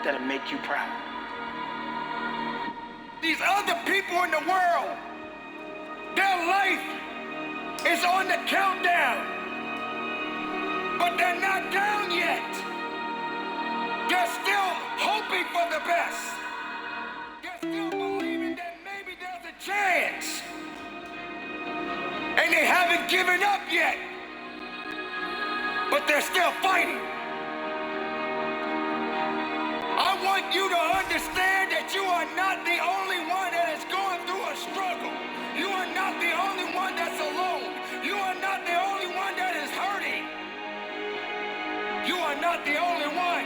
that'll make you proud. These other people in the world, their life is on the countdown, but they're not down yet. They're still hoping for the best. They're still believing that maybe there's a chance. And they haven't given up yet, but they're still fighting. I want you to understand that you are not the only one that is going through a struggle. You are not the only one that's alone. You are not the only one that is hurting. You are not the only one.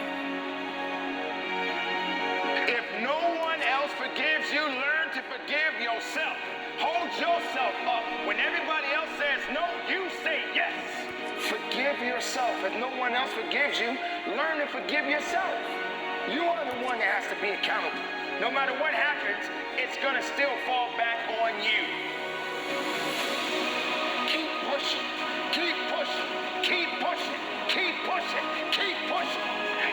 If no one else forgives you, learn to forgive yourself. Hold yourself up. When everybody else says no, you say yes. Forgive yourself. If no one else forgives you, learn to forgive yourself. You are the one that has to be accountable. No matter what happens, it's gonna still fall back on you. Keep pushing, keep pushing, keep pushing, keep pushing, keep pushing.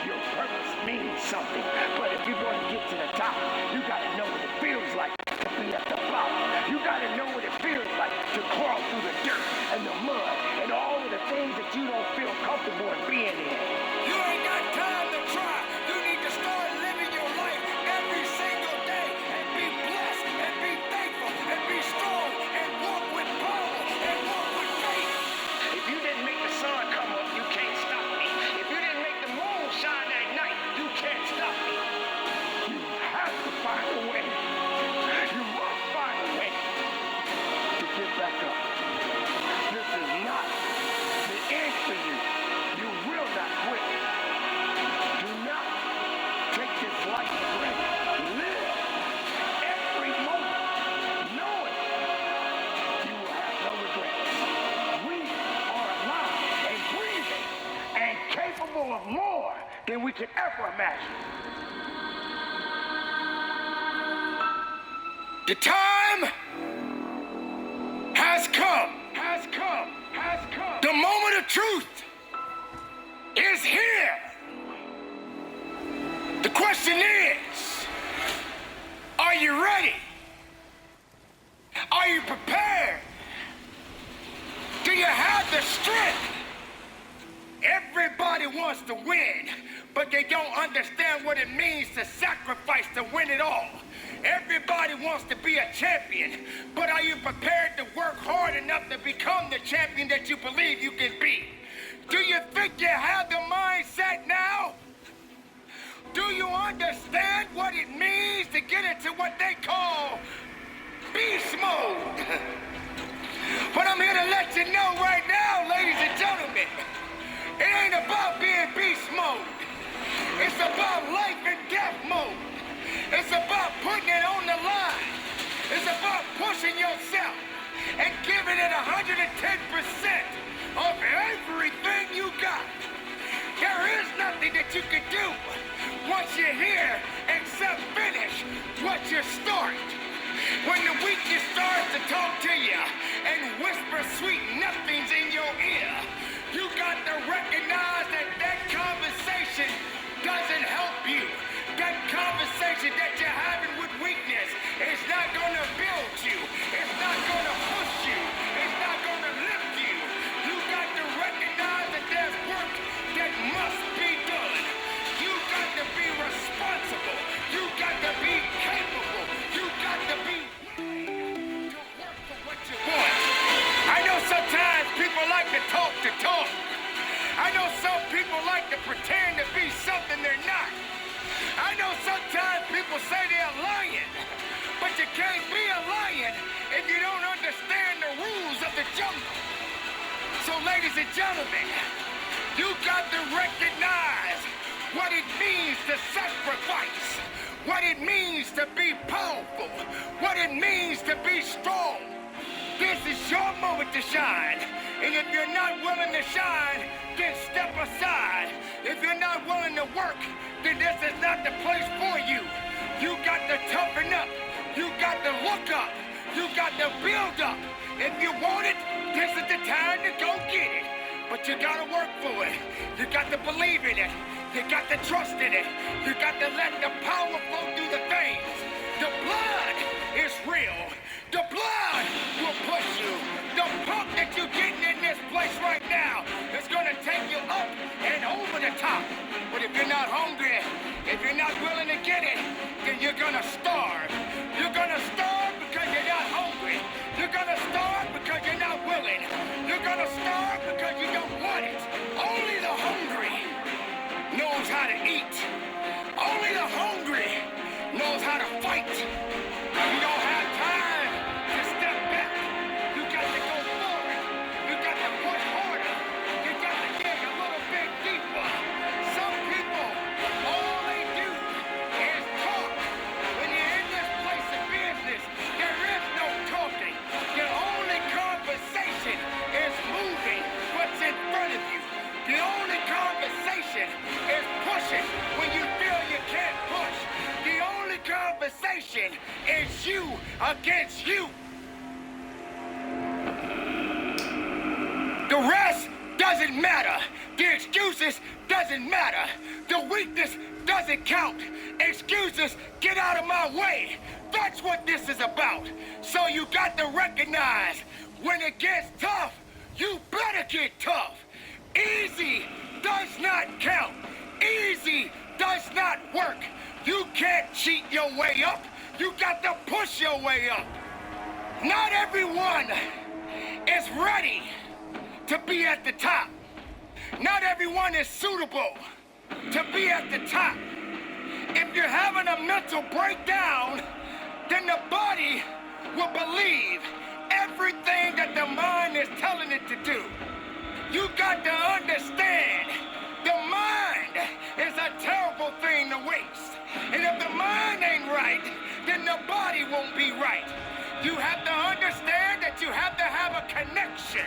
Your purpose means something, but if you're gonna get to the top, you gotta know what it feels like to be at the bottom. You gotta know what it feels like to crawl through the dirt and the mud and all of the things that you don't feel comfortable in being in. You ain't got time to try. You need to start living your life every single day and be blessed and be thankful and be strong and walk with power and walk with faith. If you didn't make the sun come up, you can't stop me. If you didn't make the moon shine at night, you can't stop me. You have to find a way. You must find a way to get back up. This is not the end for you. You will not quit. Do not take this life for granted. Live every moment knowing you will have no regrets. We are alive and breathing and capable of more than we could ever imagine. The time has come. Has come. Has come. The moment of truth is here. The question is, are you ready? Are you prepared? Do you have the strength? Everybody wants to win, but they don't understand what it means to sacrifice to win it all. Everybody wants to be a champion, but are you prepared to work hard enough to become the champion that you believe you can be? Do you think you have the mindset now? Do you understand what it means to get into what they call beast mode? But I'm here to let you know right now, ladies and gentlemen, it ain't about being beast mode. It's about life and death mode. It's about putting it on the line. It's about pushing yourself and giving it 110% of everything you got. There is nothing that you can do once you're here except finish what you start. When the weakness starts to talk to you and whisper sweet nothings in your ear, you got to recognize that that conversation doesn't help you. That conversation that you're having with weakness is not going to build you. It's not going to push you. It's not going to lift you. You got to recognize that there's work that must be done. You got to be responsible. You got to be capable. You got to be willing to work for what you want. I know sometimes people like to talk. I know some people like to pretend to be something they're not. I know sometimes people say they're lying, but you can't be a lion if you don't understand the rules of the jungle. So ladies and gentlemen, you got to recognize what it means to sacrifice, what it means to be powerful, what it means to be strong. This is your moment to shine, and if you're not willing to shine, then step aside. If you're not willing to work, then this is not the place for you. You got to toughen up. You got to look up. You got to build up. If you want it, this is the time to go get it. But you got to work for it. You got to believe in it. You got to trust in it. You got to let the power flow through the veins. The blood is real. The blood will push you. The pump that you're getting in this place right now is going to take you up and over the top. But if you're not hungry, if you're not willing to get it, then you're going to starve. You're going to starve because you're not hungry. You're going to starve because you're not willing. You're going to starve because you don't want it. Only the hungry knows how to eat. Only the hungry knows how to fight. You don't have time to step back. You got to go forward. You got to push harder. You got to dig a little bit deeper. Some people, all they do is talk. When you're in this place of business, there is no talking. The only conversation is moving what's in front of you. The only conversation is pushing when you feel you can't push. The only conversation is you against you. The rest doesn't matter. The excuses doesn't matter. The weakness doesn't count. Excuses, get out of my way. That's what this is about. So you got to recognize when it gets tough, you better get tough. Easy does not count. Easy does not work. You can't cheat your way up. You got to push your way up. Not everyone is ready to be at the top. Not everyone is suitable to be at the top. If you're having a mental breakdown, then the body will believe everything that the mind is telling it to do. You got to understand, the mind is a terrible thing to waste. And if the mind ain't right, then the body won't be right. You have to understand that you have to have a connection.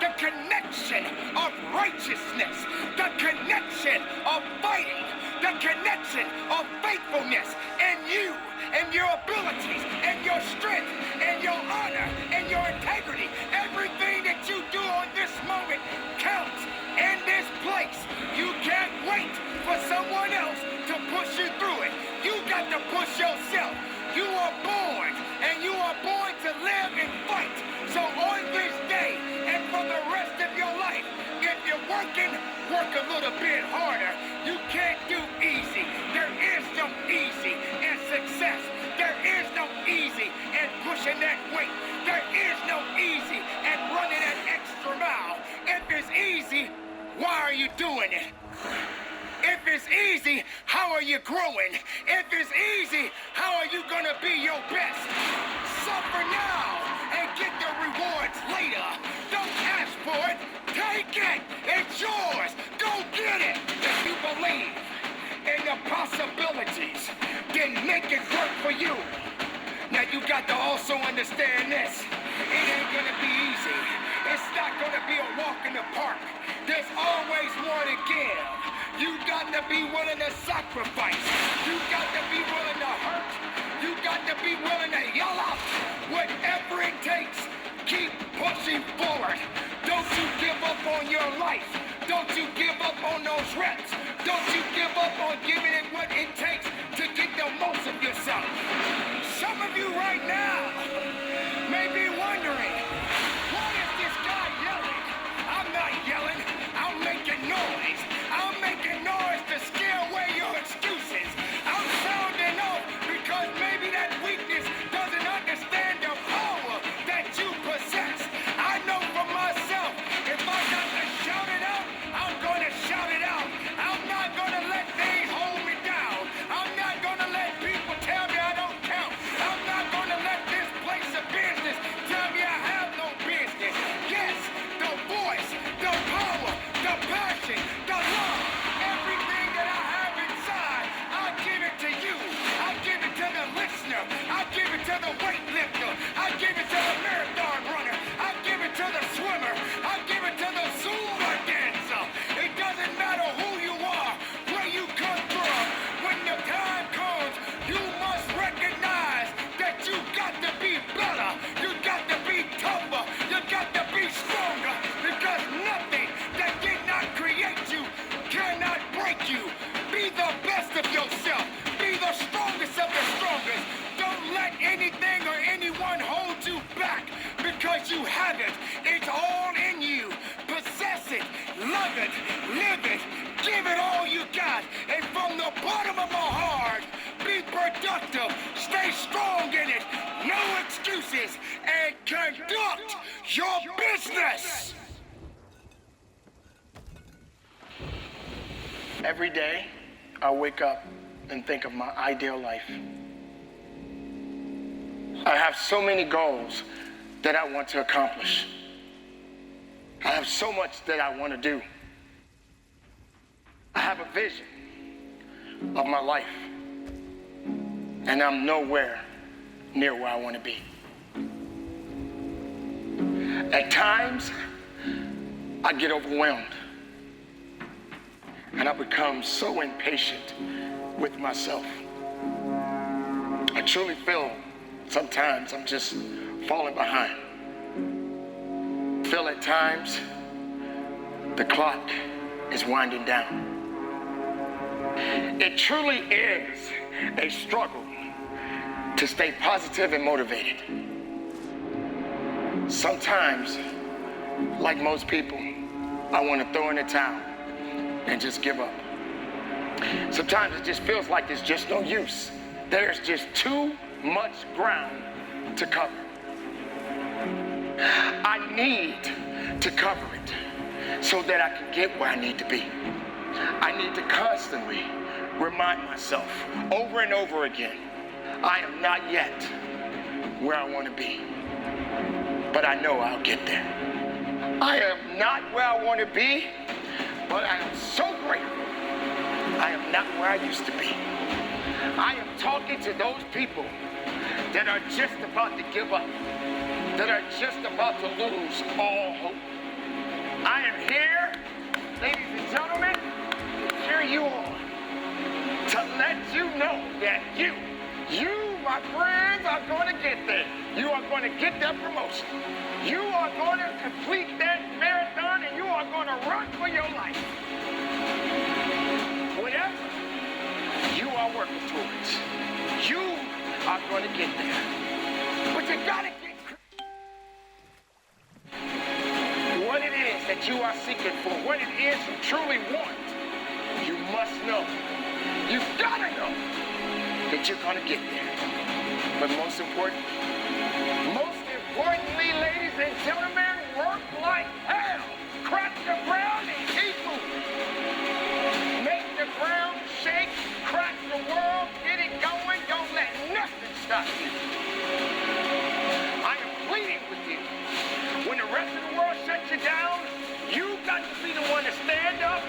The connection of righteousness. The connection of fighting. The connection of faithfulness. And you, and your abilities, and your strength, and your honor, and your integrity. Everything that you do on this moment counts in this place. You can't wait for someone else to push you through it. You got to push yourself. You are born, and you are born to live and fight. So on this day, and for the rest of your life, if you're working, work a little bit harder. You can't do easy. There is no easy in success. There is no easy in pushing that weight. There is no easy in running that extra mile. If it's easy, why are you doing it? If it's easy, how are you growing? If it's easy, how are you gonna be your best? Suffer now and get the rewards later. Don't ask for it, take it. It's yours. Go get it. If you believe in the possibilities, then make it work for you. Now you got to also understand this. It ain't gonna be easy. It's not gonna be a walk in the park. There's always more to give. You got to be willing to sacrifice. You got to be willing to hurt. You got to be willing to yell out. Whatever it takes, keep pushing forward. Don't you give up on your life. Don't you give up on those reps. Don't you give up on giving it what it takes to get the most of yourself. Some of you right now may be wondering, why is this guy yelling? I'm not yelling. I'm making noise. I'm making noise to scare away your excuses. I'm sounding off because maybe that weakness doesn't understand the power that you possess. I know for myself, if I got to shout it out, I'm going to shout it out. I'm not going to let things hold me down. bottom of my heart. Be productive. Stay strong in it. No excuses. And conduct your business. Every day, I wake up and think of my ideal life. I have so many goals that I want to accomplish. I have so much that I want to do. I have a vision of my life, and I'm nowhere near where I want to be. At times, I get overwhelmed, and I become so impatient with myself. I truly feel sometimes I'm just falling behind. I feel at times the clock is winding down. It truly is a struggle to stay positive and motivated. Sometimes, like most people, I want to throw in the towel and just give up. Sometimes it just feels like there's just no use. There's just too much ground to cover. I need to cover it so that I can get where I need to be. I need to constantly remind myself over and over again, I am not yet where I want to be, but I know I'll get there. I am not where I want to be, but I am so grateful I am not where I used to be. I am talking to those people that are just about to give up, that are just about to lose all hope. I am here, ladies and gentlemen, to cheer you on, to let you know that you, my friends, are going to get there. You are going to get that promotion. You are going to complete that marathon, and you are going to run for your life. Whatever you are working towards, you are going to get there. But you got to get what it is that you are seeking for, what it is you truly want. You must know. You've got to know that you're going to get there. But most importantly, ladies and gentlemen, work like hell. Crack the ground and keep moving. Make the ground shake, crack the world, get it going. Don't let nothing stop you. I am pleading with you. When the rest of the world shuts you down, you got to be the one to stand up,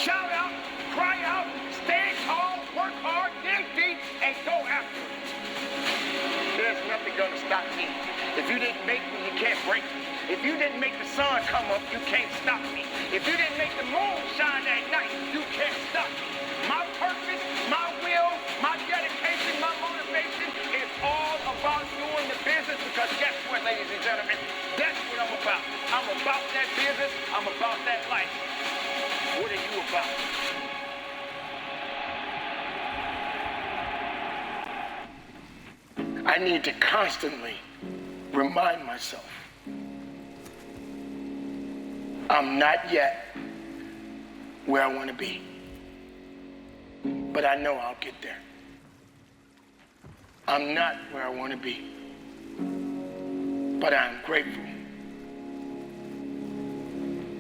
shout out, cry out, stand tall, work hard, dig deep, and go after it. There's nothing gonna stop me. If you didn't make me, you can't break me. If you didn't make the sun come up, you can't stop me. If you didn't make the moon shine at night, you can't stop me. My purpose, my will, my dedication, my motivation is all about doing the business, because guess what, ladies and gentlemen? That's what I'm about. I'm about that business. I'm about that life. What are you about? I need to constantly remind myself I'm not yet where I want to be, but I know I'll get there. I'm not where I want to be, but I'm grateful.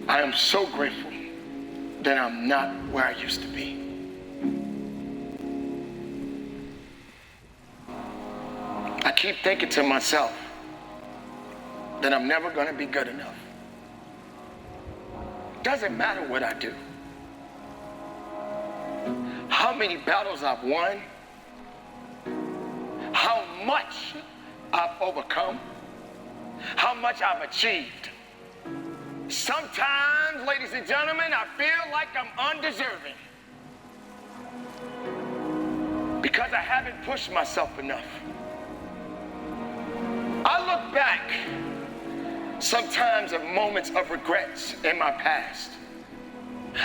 I am so grateful that I'm not where I used to be. I keep thinking to myself that I'm never going to be good enough. Doesn't matter what I do. How many battles I've won, how much I've overcome, how much I've achieved. Sometimes, ladies and gentlemen, I feel like I'm undeserving because I haven't pushed myself enough. I look back sometimes at moments of regrets in my past.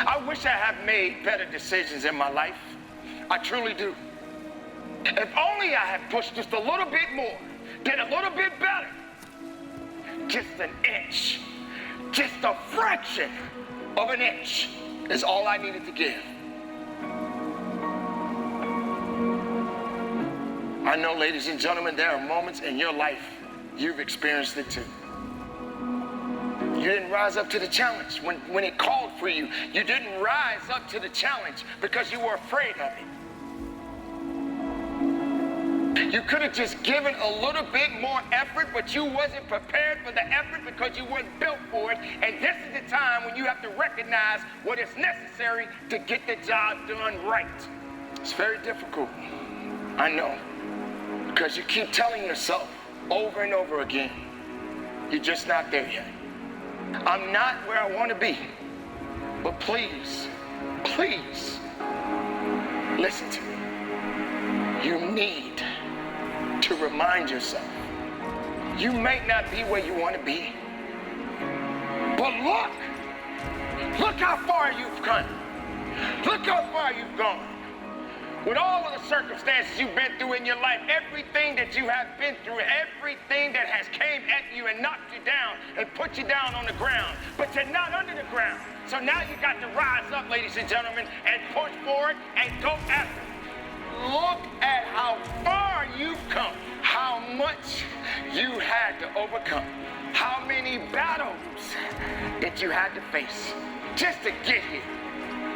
I wish I had made better decisions in my life. I truly do. If only I had pushed just a little bit more, did a little bit better. Just an inch, just a fraction of an inch is all I needed to give. I know, ladies and gentlemen, there are moments in your life you've experienced it too. You didn't rise up to the challenge when it called for you. You didn't rise up to the challenge because you were afraid of it. You could have just given a little bit more effort, but you wasn't prepared for the effort because you weren't built for it. And this is the time when you have to recognize what is necessary to get the job done right. It's very difficult, I know, because you keep telling yourself over and over again, you're just not there yet. I'm not where I want to be. But please, please, listen to me. You need to remind yourself, you may not be where you want to be, but look how far you've come. Look how far you've gone. With all of the circumstances you've been through in your life, everything that you have been through, everything that has came at you and knocked you down and put you down on the ground, but you're not under the ground. So now you got to rise up, ladies and gentlemen, and push forward and go after it. Look at how far you've come, how much you had to overcome, how many battles that you had to face just to get here.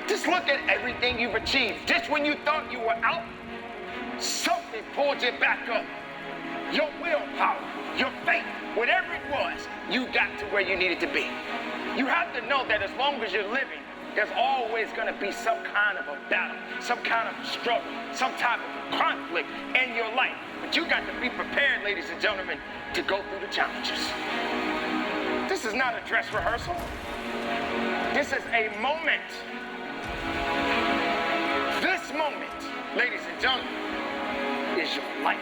Just look at everything you've achieved. Just when you thought you were out, something pulled you back up. Your willpower, your faith, whatever it was, you got to where you needed to be. You have to know that as long as you're living, there's always going to be some kind of a battle, some kind of struggle, some type of conflict in your life. But you got to be prepared, ladies and gentlemen, to go through the challenges. This is not a dress rehearsal. This is a moment. This moment, ladies and gentlemen, is your life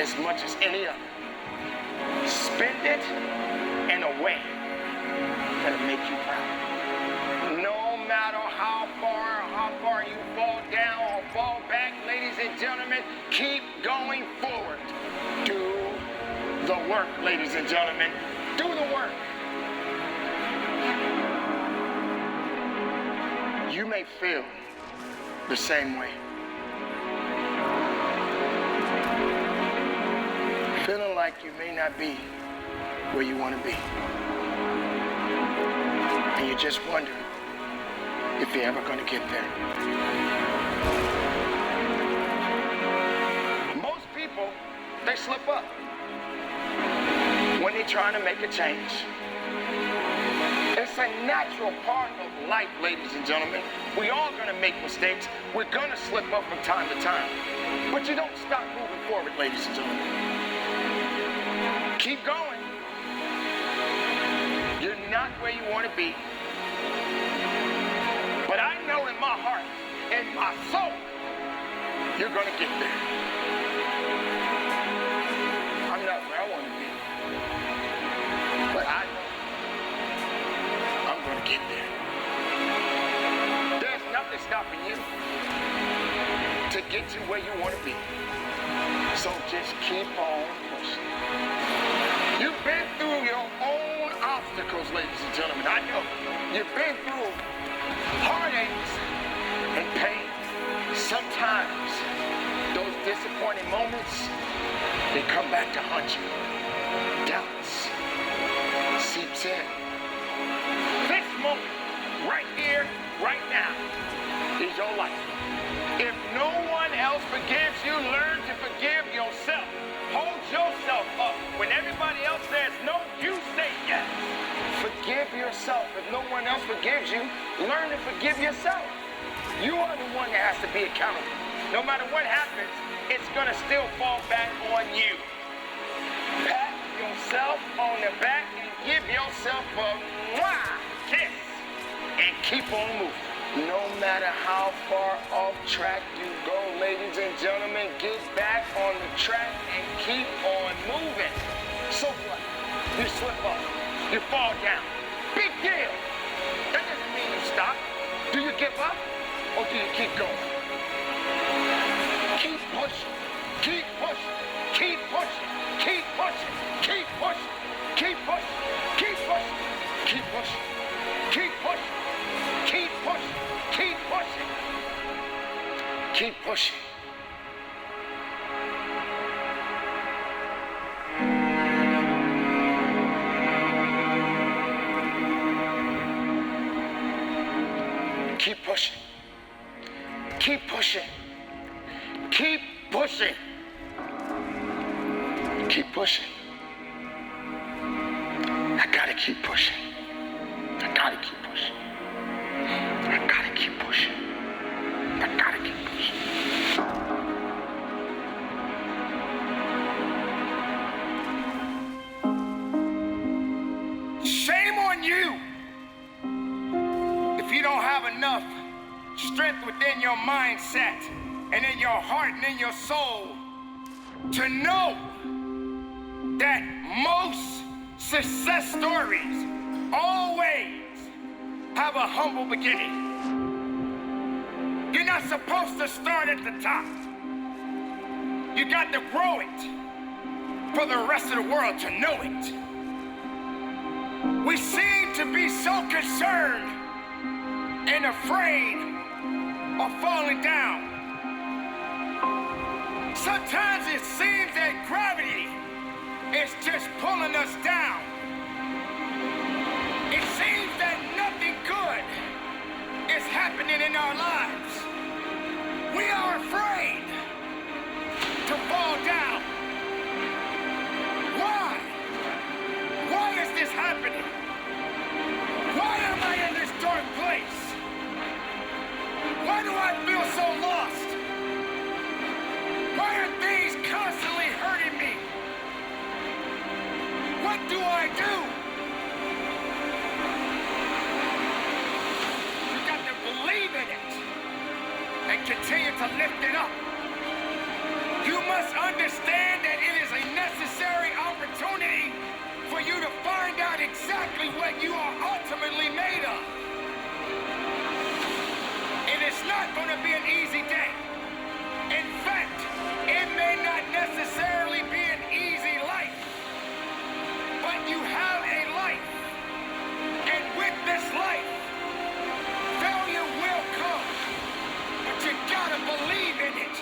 as much as any other. Spend it in a way that'll make you proud. No matter how far you fall down or fall back, ladies and gentlemen, keep going forward. Do the work, ladies and gentlemen. Do the work. You may feel the same way. Feeling like you may not be where you want to be. And you just wonder if you're ever going to get there. Most people, they slip up when they're trying to make a change. It's a natural part of life, ladies and gentlemen. We all going to make mistakes. We're going to slip up from time to time. But you don't stop moving forward, ladies and gentlemen. Keep going. You're not where you want to be. But I know in my heart, in my soul, you're going to get there. I'm not where I want to be. But I know I'm going to get there. There's nothing stopping you to get to where you want to be. So just keep on pushing. You've been through your own obstacles, ladies and gentlemen. I know you've been through heartaches and pain. Sometimes those disappointing moments, they come back to haunt you. Doubts seeps in. This moment, right here, right now, is your life. If no one else forgives you, learn to forgive yourself. Hold yourself up. When everybody else says no, you say yes. Forgive yourself. If no one else forgives you, learn to forgive yourself. You are the one that has to be accountable. No matter what happens, it's going to still fall back on you. Pat yourself on the back and give yourself a kiss and keep on moving. No matter how far off track you go, ladies and gentlemen, get back on the track and keep on moving. So what? You slip up. You fall down. Big deal. That doesn't mean you stop. Do you give up or do you keep going? Keep pushing. Keep pushing. Keep pushing. Keep pushing. Keep pushing. Keep pushing. Keep pushing. Keep pushing. Keep pushing. Keep pushing. Keep pushing. Keep pushing. Keep pushing. Keep pushing. Keep pushing. Keep pushing. I gotta keep pushing. I gotta keep pushing. I gotta keep pushing. I gotta keep pushing. Shame on you if you don't have enough strength within your mindset and in your heart and in your soul to know that most success stories always have a humble beginning. You're not supposed to start at the top. You got to grow it for the rest of the world to know it. We seem to be so concerned and afraid of falling down. Sometimes it seems that gravity is just pulling us down. It seems that nothing good is happening in our lives. We are afraid to fall down. Why? Why is this happening? Why am I in this dark place? Why do I feel so lost? Why are things constantly hurting me? What do I do? You got to believe in it and continue to lift it up. You must understand that it is a necessary opportunity for you to find out exactly what you are ultimately made of. And it's not going to be an easy day. In fact, it may not necessarily be an easy life, but you have a life. And with this life, failure will come. But you gotta believe in it.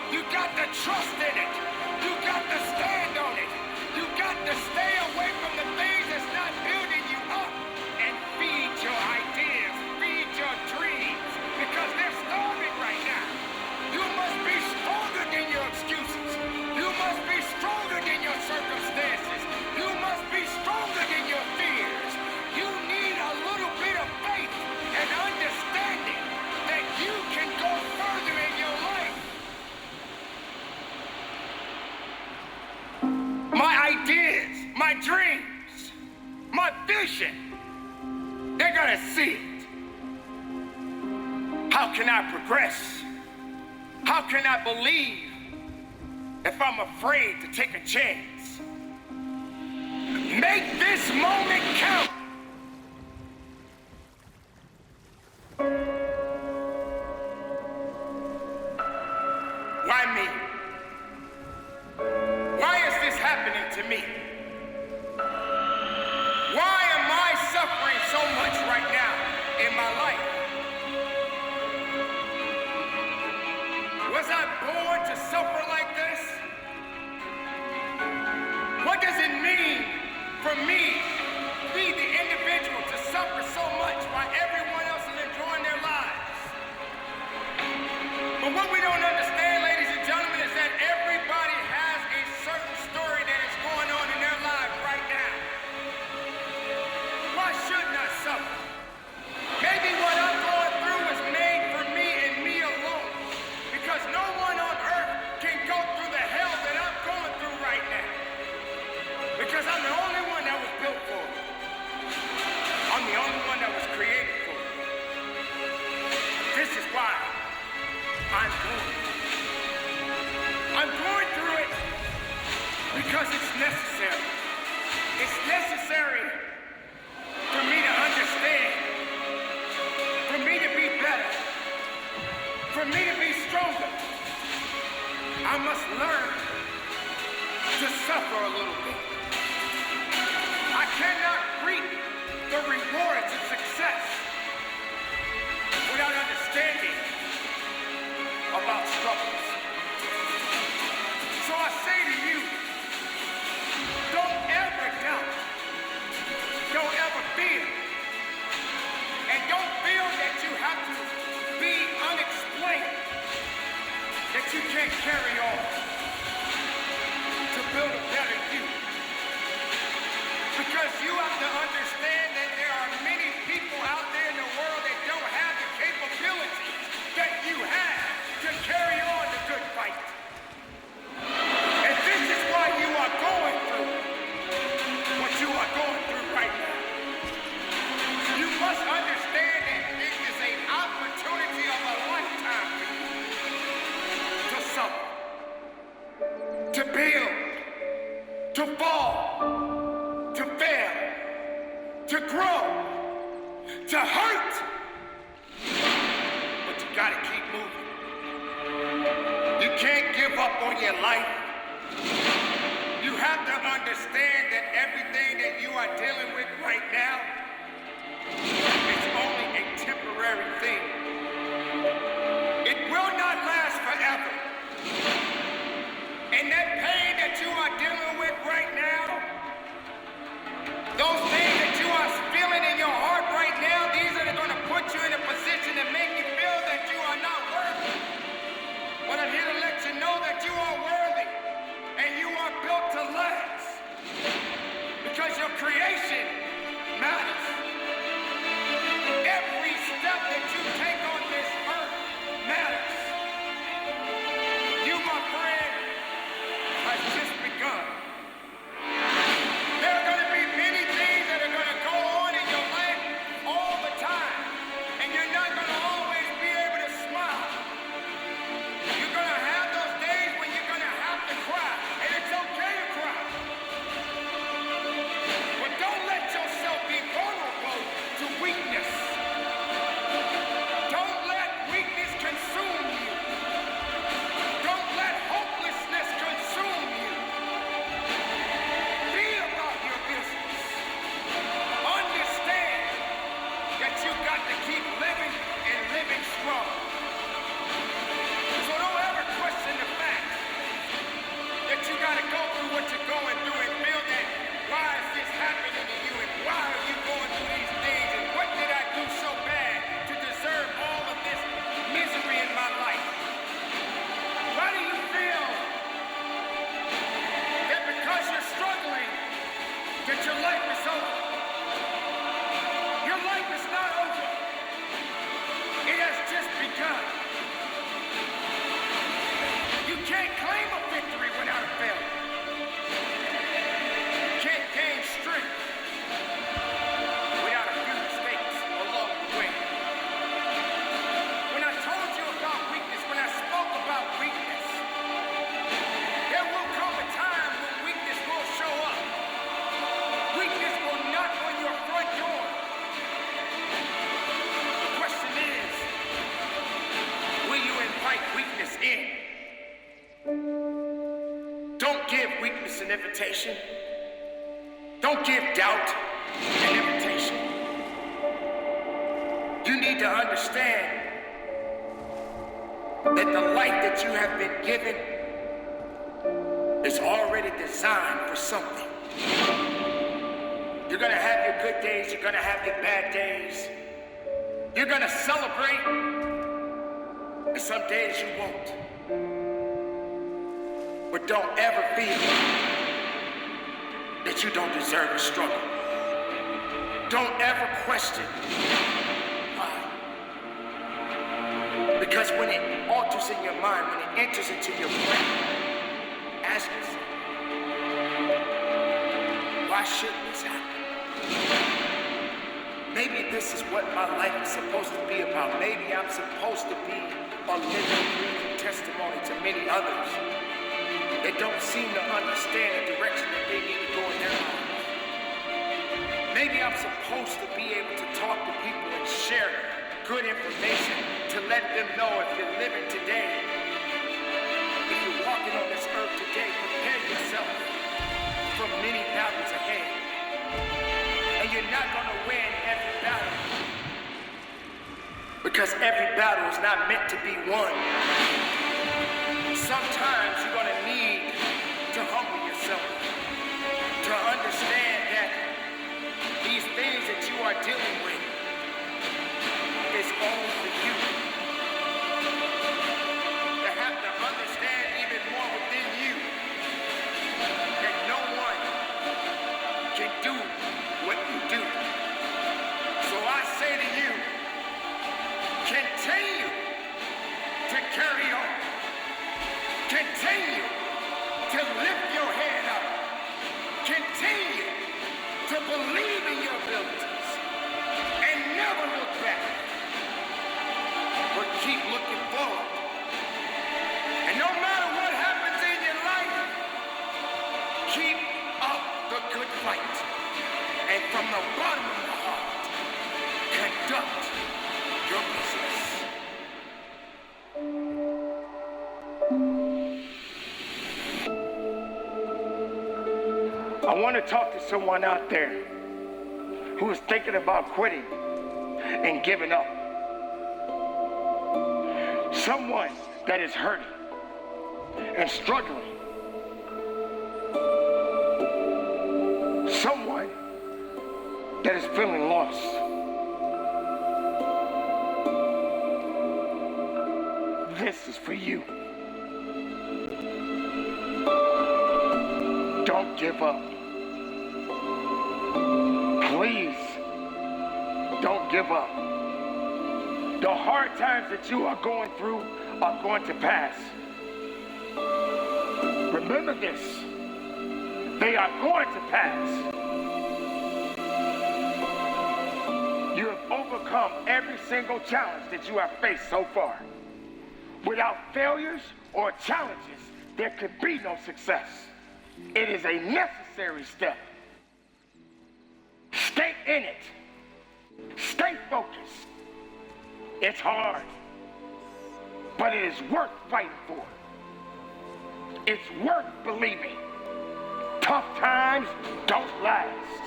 You got to trust in it. You got to stand on it. You got to stay away from the things that's not building you up and feed your ideas, feed your dreams, because they're starving right now. You must be stronger than your excuses. You must be stronger than your circumstances. You must be stronger than your fears. You need a little bit of faith and understanding that you can go further in your life. My ideas, my dreams, my vision, they're gonna see it. How can I progress? How can I believe if I'm afraid to take a chance? Make this moment count. Why me? Why is this happening to me? Why am I suffering so much right now in my life? Was I born to suffer like this? What does it mean for me to be the individual to suffer so much while everyone else is enjoying their lives? But what we don't understand, ladies and gentlemen, is that everybody has a certain story that is going on in their lives right now. Why shouldn't I suffer? Maybe what I'm going through is made for me and me alone. Because no one on earth can go through the hell that I'm going through right now. Because I'm the only one that was built for it. I'm the only one that was created for it. This is why I'm going through it. I'm going through it because it's necessary. It's necessary for me to understand, for me to be better, for me to be stronger. I must learn to suffer a little bit. I cannot reap the rewards of success without understanding about struggles. So I say to you, don't ever doubt, don't ever fear, and don't feel that you have to be unexplained, that you can't carry on to build a better you. Because you have to understand that there are many people out there in the world that don't have the capability that you have to carry on the good fight. And this is why you are going through what you are going through right now. You must understand that this is an opportunity of a lifetime for you to suffer, to build, to fall, to fail, to grow, to hurt. But you gotta keep moving. You can't give up on your life. You have to understand that everything that you are dealing with right now is only a temporary thing. It will not last forever. And that pain that you are dealing with right now, those things that you are feeling in your heart right now, these are going to put you in a position to make you feel that you are not worthy. But I'm here to let you know that you are worthy and you are built to last. Because your creation matters. Every step that you take on this earth matters. You, my friend, has just begun. There are going to be many things that are going to go on in your life all the time, and you're not going to always be able to smile. You're going to have those days when you're going to have to cry, and it's okay to cry. But don't let yourself be vulnerable to weakness. Don't let weakness consume you. Don't let hopelessness consume you. Be about your business. Understand that you got to keep living and living strong. So don't ever question the fact that you got to go through what you're going through and feel that why is this happening to you and why are you going through these things and what did I do so bad to deserve all of this misery in my life? Why do you feel that because you're struggling that your life is over? Your life is not over. It has just begun. You can't claim a victory without a failure. You can't gain strength without a few mistakes along the way. When I told you about weakness, when I spoke about weakness, there will come a time when weakness will show up. Weakness will knock on your front door. The question is, will you invite weakness in? Don't give weakness an invitation. Don't give doubt an invitation. You need to understand that the life that you have been given is already designed for something. You're gonna have your good days, you're gonna have your bad days. You're gonna celebrate, and some days you won't. But don't ever feel that you don't deserve a struggle. Don't ever question why. Because when it alters in your mind, when it enters into your brain, ask yourself, why shouldn't this happen? Maybe this is what my life is supposed to be about. Maybe I'm supposed to be a living, breathing testimony to many others that don't seem to understand the direction that they need to go in their lives. Maybe I'm supposed to be able to talk to people and share good information to let them know if you're living today, if you're walking on this earth today, prepare yourself for many battles ahead. And you're not going to win every battle, because every battle is not meant to be won. Sometimes you're going to need to humble yourself, to understand that these things that you are dealing with Continue to lift your head up. Continue to believe in your abilities and never look back, but keep looking forward. And no matter what happens in your life, keep up the good fight. And from the bottom of the heart, conduct your business. I want to talk to someone out there who is thinking about quitting and giving up. Someone that is hurting and struggling. Someone that is feeling lost. This is for you. Don't give up. Please, don't give up. The hard times that you are going through are going to pass. Remember this. They are going to pass. You have overcome every single challenge that you have faced so far. Without failures or challenges, there could be no success. It is a necessary step. Stay in it. Stay focused. It's hard, but it is worth fighting for. It's worth believing. Tough times don't last.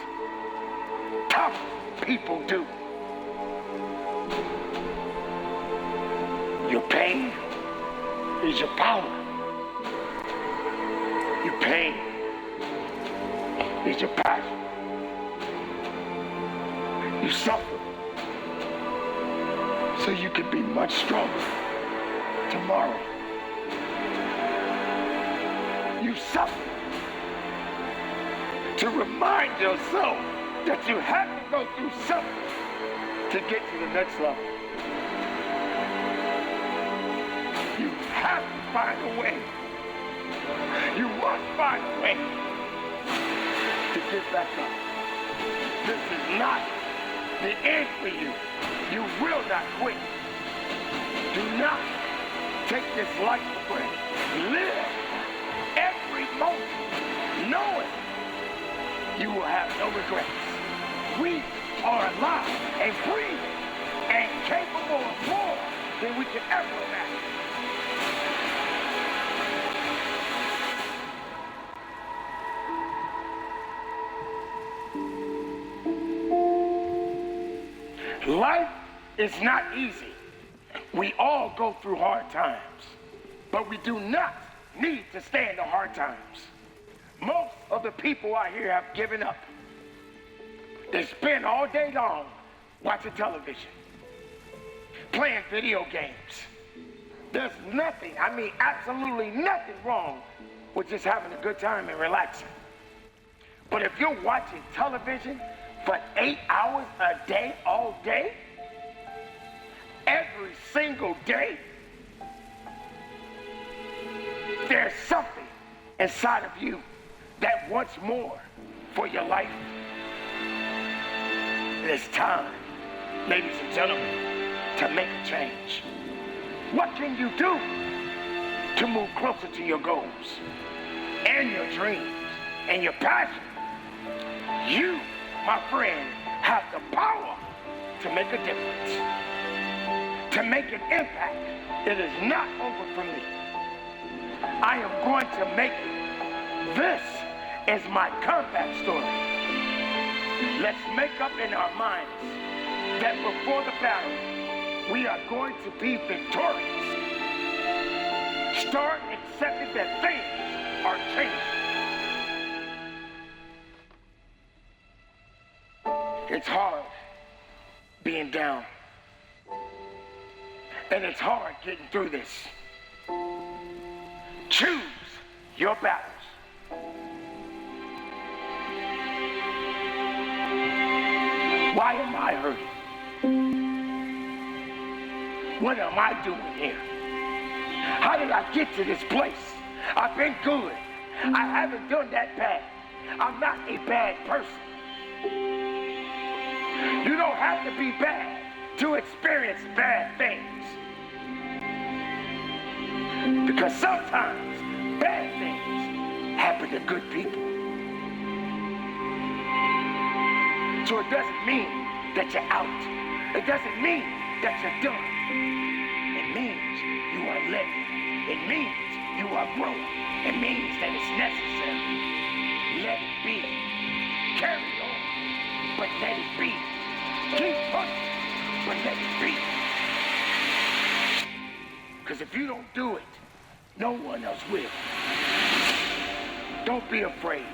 Tough people do. Your pain is your power. Your pain is your passion. You suffer so you can be much stronger tomorrow. You suffer to remind yourself that you have to go through something to get to the next level. You have to find a way. You must find a way to get back up. This is not the end for you. You will not quit. Do not take this life for granted. Live every moment knowing you will have no regrets. We are alive and breathing and capable of more than we can ever imagine. Life is not easy. We all go through hard times, but we do not need to stay in the hard times. Most of the people out here have given up. They spend all day long watching television, playing video games. There's nothing, I mean absolutely nothing wrong with just having a good time and relaxing. But if you're watching television for 8 hours a day, all day, every single day, there's something inside of you that wants more for your life. It is time, ladies and gentlemen, to make a change. What can you do to move closer to your goals and your dreams and your passion? You, my friend, have the power to make a difference, to make an impact. It is not over for me. I am going to make it. This is my comeback story. Let's make up in our minds that before the battle, we are going to be victorious. Start accepting that things are changing. It's hard being down. And it's hard getting through this. Choose your battles. Why am I hurting? What am I doing here? How did I get to this place? I've been good. I haven't done that bad. I'm not a bad person. You don't have to be bad to experience bad things. Because sometimes bad things happen to good people. So it doesn't mean that you're out. It doesn't mean that you're done. It means you are living. It means you are growing. It means that it's necessary. Let it be. Carry on, but let it be. Keep pushing, but let it be. Because if you don't do it, no one else will. Don't be afraid.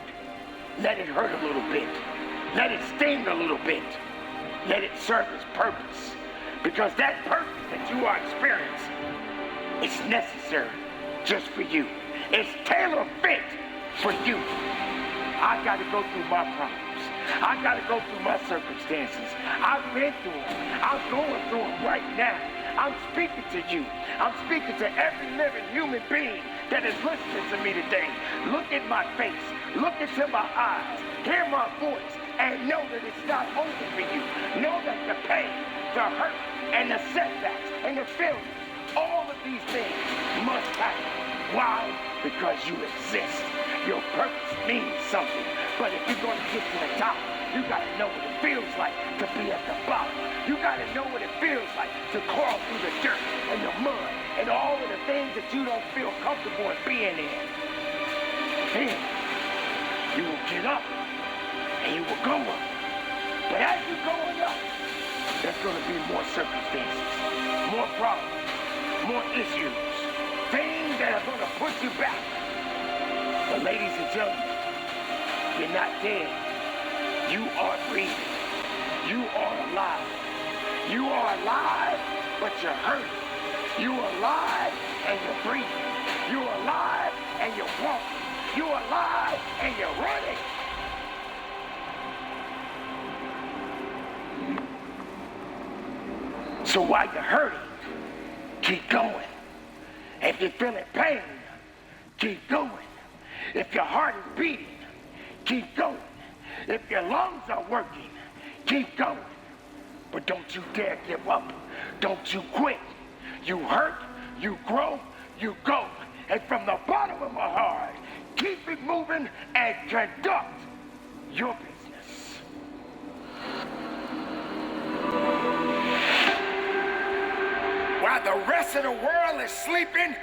Let it hurt a little bit. Let it sting a little bit. Let it serve its purpose. Because that purpose that you are experiencing is necessary just for you. It's tailor-fit for you. I got to go through my problems. I got to go through my circumstances. I've been through them. I'm going through them right now. I'm speaking to you. I'm speaking to every living human being that is listening to me today. Look at my face. Look into my eyes. Hear my voice. And know that it's not over for you. Know that the pain, the hurt, and the setbacks, and the failures, all of these things must happen. Why? Because you exist. Your purpose means something. But if you're going to get to the top, you got to know what it feels like to be at the bottom. You got to know what it feels like to crawl through the dirt and the mud and all of the things that you don't feel comfortable in being in. Then you will get up and you will go up. But as you're going up, there's going to be more circumstances, more problems, more issues, things that are going to push you back. But ladies and gentlemen, you're not dead. You are breathing. You are alive. You are alive, but you're hurting. You are alive and you're breathing. You are alive and you're walking. You are alive and you're running. So while you're hurting, keep going. If you're feeling pain, keep going. If your heart is beating, keep going. If your lungs are working, keep going. But don't you dare give up. Don't you quit. You hurt, you grow, you go. And from the bottom of my heart, keep it moving and conduct your business. While the rest of the world is sleeping,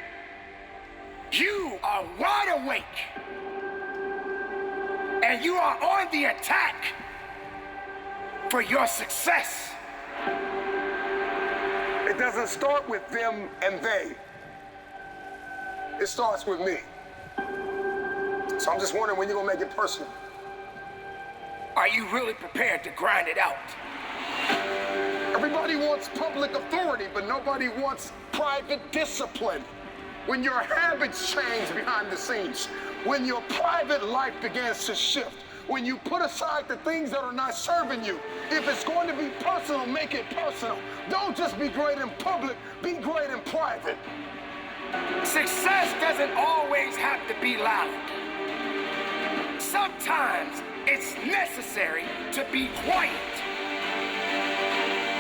you are wide awake. And you are on the attack for your success. It doesn't start with them and they. It starts with me. So I'm just wondering when you're gonna make it personal. Are you really prepared to grind it out? Everybody wants public authority, but nobody wants private discipline. When your habits change behind the scenes, when your private life begins to shift, when you put aside the things that are not serving you, if it's going to be personal, make it personal. Don't just be great in public, be great in private. Success doesn't always have to be loud. Sometimes it's necessary to be quiet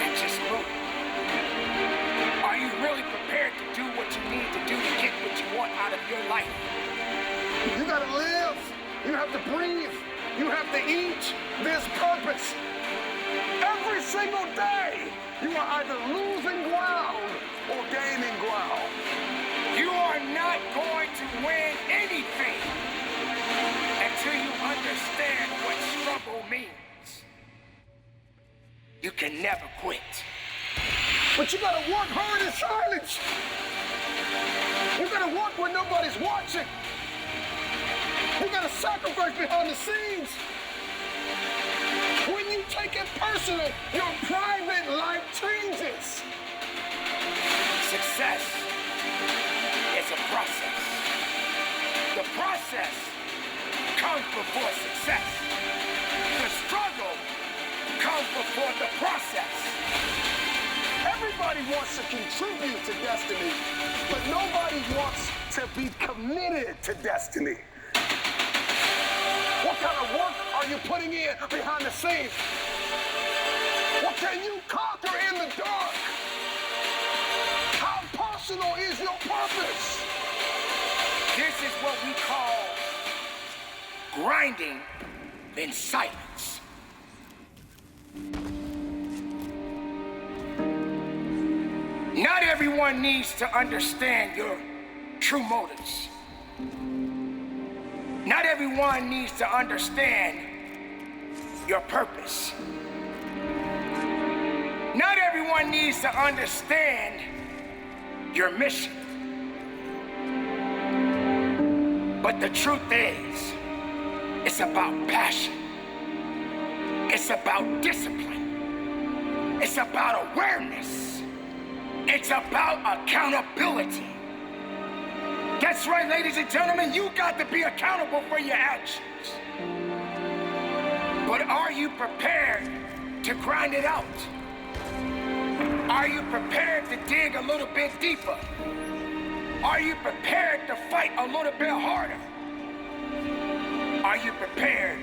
and just look. Are you really prepared to do what you need to do to get what you want out of your life? You gotta live, you have to breathe, you have to eat. There's purpose. Every single day, you are either losing ground or gaining ground. You are not going to win anything until you understand what struggle means. You can never quit. But you gotta work hard in silence. You gotta work when nobody's watching. You gotta sacrifice behind the scenes. When you take it personal, your private life changes. Success is a process. The process comes before success. The struggle comes before the process. Everybody wants to contribute to destiny, but nobody wants to be committed to destiny. What kind of work are you putting in behind the scenes? What can you conquer in the dark? How personal is your purpose? This is what we call grinding in silence. Not everyone needs to understand your true motives. Not everyone needs to understand your purpose. Not everyone needs to understand your mission. But the truth is, it's about passion. It's about discipline. It's about awareness. It's about accountability. That's right, ladies and gentlemen, you got to be accountable for your actions. But are you prepared to grind it out? Are you prepared to dig a little bit deeper? Are you prepared to fight a little bit harder? Are you prepared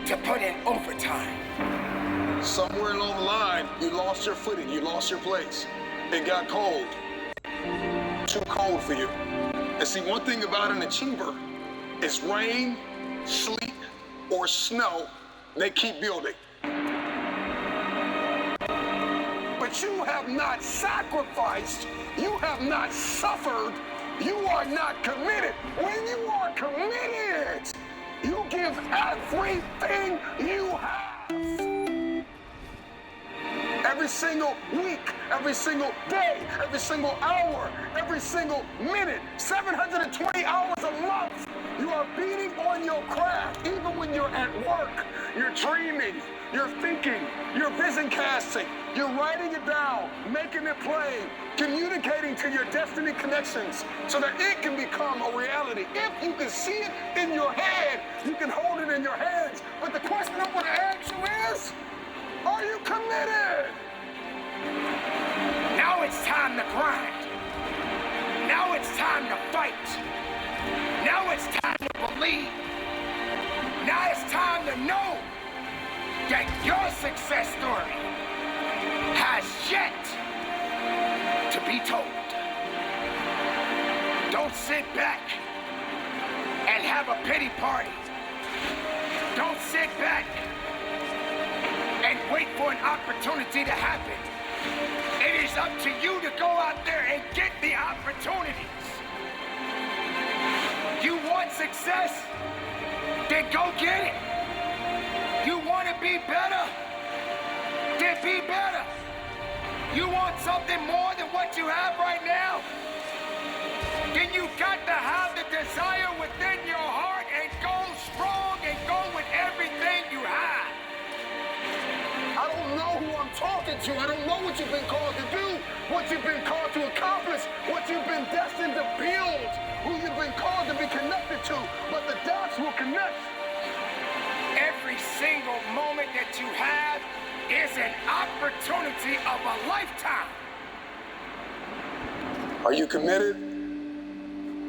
to put in overtime? Somewhere along the line, you lost your footing, you lost your place. It got cold. Too cold for you. And see, one thing about an achiever is rain, sleet, or snow, they keep building. But you have not sacrificed, you have not suffered, you are not committed. When you are committed, you give everything you have. Every single week, every single day, every single hour, every single minute, 720 hours a month, you are beating on your craft. Even when you're at work, you're dreaming, you're thinking, you're vision casting, you're writing it down, making it plain, communicating to your destiny connections so that it can become a reality. If you can see it in your head, you can hold it in your hands. But the question I want to ask you is, are you committed? Now it's time to grind. Now it's time to fight. Now it's time to believe. Now it's time to know that your success story has yet to be told. Don't sit back and have a pity party. Don't sit back and wait for an opportunity to happen. It is up to you to go out there and get the opportunities. You want success? Then go get it. You want to be better? Then be better. You want something more than what you have right now? Then you got to have the desire within your heart and go strong and go with everything you have. I don't know who I'm talking to. I don't know what you've been called to do, what you've been called to accomplish, what you've been destined to build, who you've been called to be connected to, but the dots will connect. Every single moment that you have is an opportunity of a lifetime. Are you committed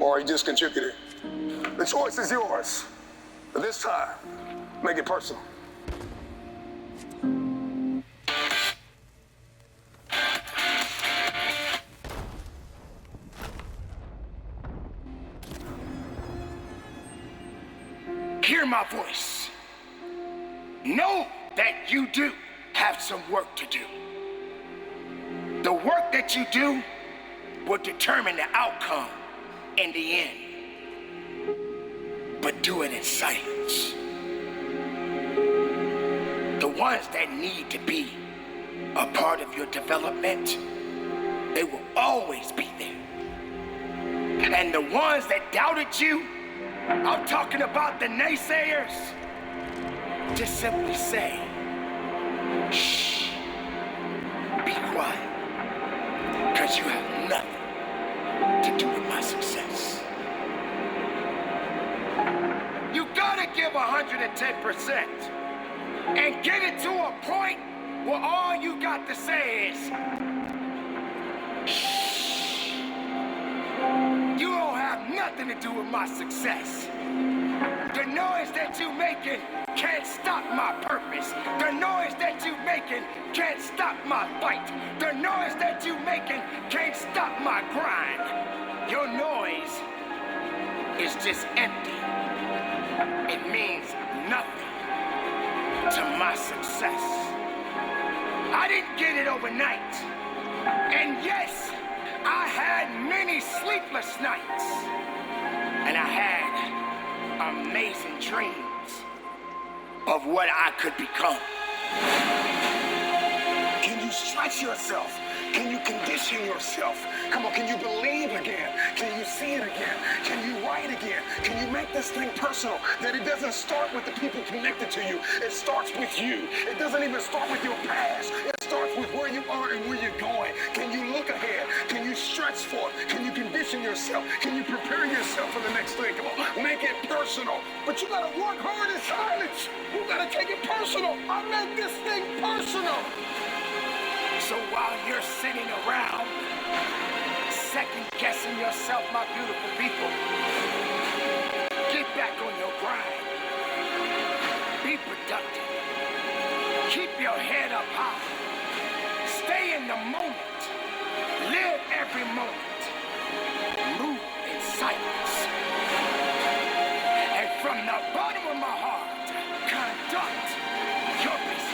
or are you just contributing? The choice is yours. But this time, make it personal. Hear my voice. Know that you do have some work to do. The work that you do will determine the outcome in the end. But do it in silence. The ones that need to be a part of your development, they will always be there. And the ones that doubted you, I'm talking about the naysayers, just simply say, shh, be quiet, because you have nothing to do with my success. You gotta give 110% and get it to a point where all you got to say is, nothing to do with my success. The noise that you making can't stop my purpose. The noise that you making can't stop my fight. The noise that you making can't stop my grind. Your noise is just empty. It means nothing to my success. I didn't get it overnight. And yes, I had many sleepless nights. And I had amazing dreams of what I could become. Can you stretch yourself? Can you condition yourself? Come on, can you believe again? Can you see it again? Can you write again? Can you make this thing personal? That it doesn't start with the people connected to you. It starts with you. It doesn't even start with your past. It starts with where you are and where you're going. Can you look ahead? Can you stretch for it? Can you condition yourself? Can you prepare yourself for the next thing? Come on, make it personal. But you gotta work hard in silence. You gotta take it personal. I make this thing personal. So while you're sitting around, second-guessing yourself, my beautiful people, get back on your grind. Be productive. Keep your head up high. Stay in the moment. Live every moment. Move in silence. And from the bottom of my heart, conduct your business.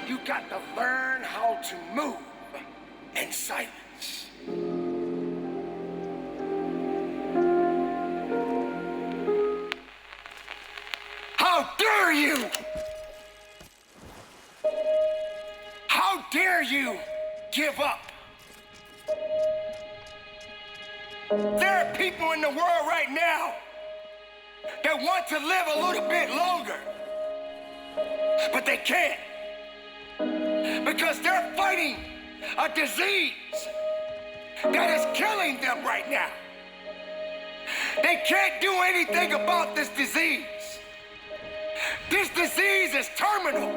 You got to learn how to move in silence. How dare you? How dare you give up? There are people in the world right now that want to live a little bit longer, but they can't. Because they're fighting a disease that is killing them right now. They can't do anything about this disease. This disease is terminal.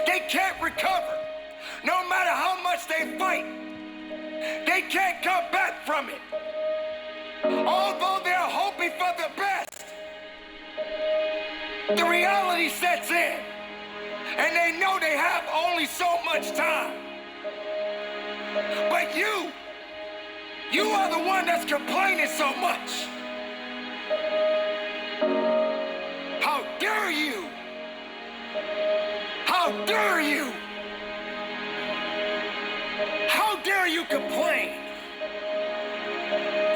They can't recover. No matter how much they fight, they can't come back from it. Although they're hoping for the best, the reality sets in. And they know they have only so much time. But you are the one that's complaining so much. How dare you? How dare you? How dare you complain?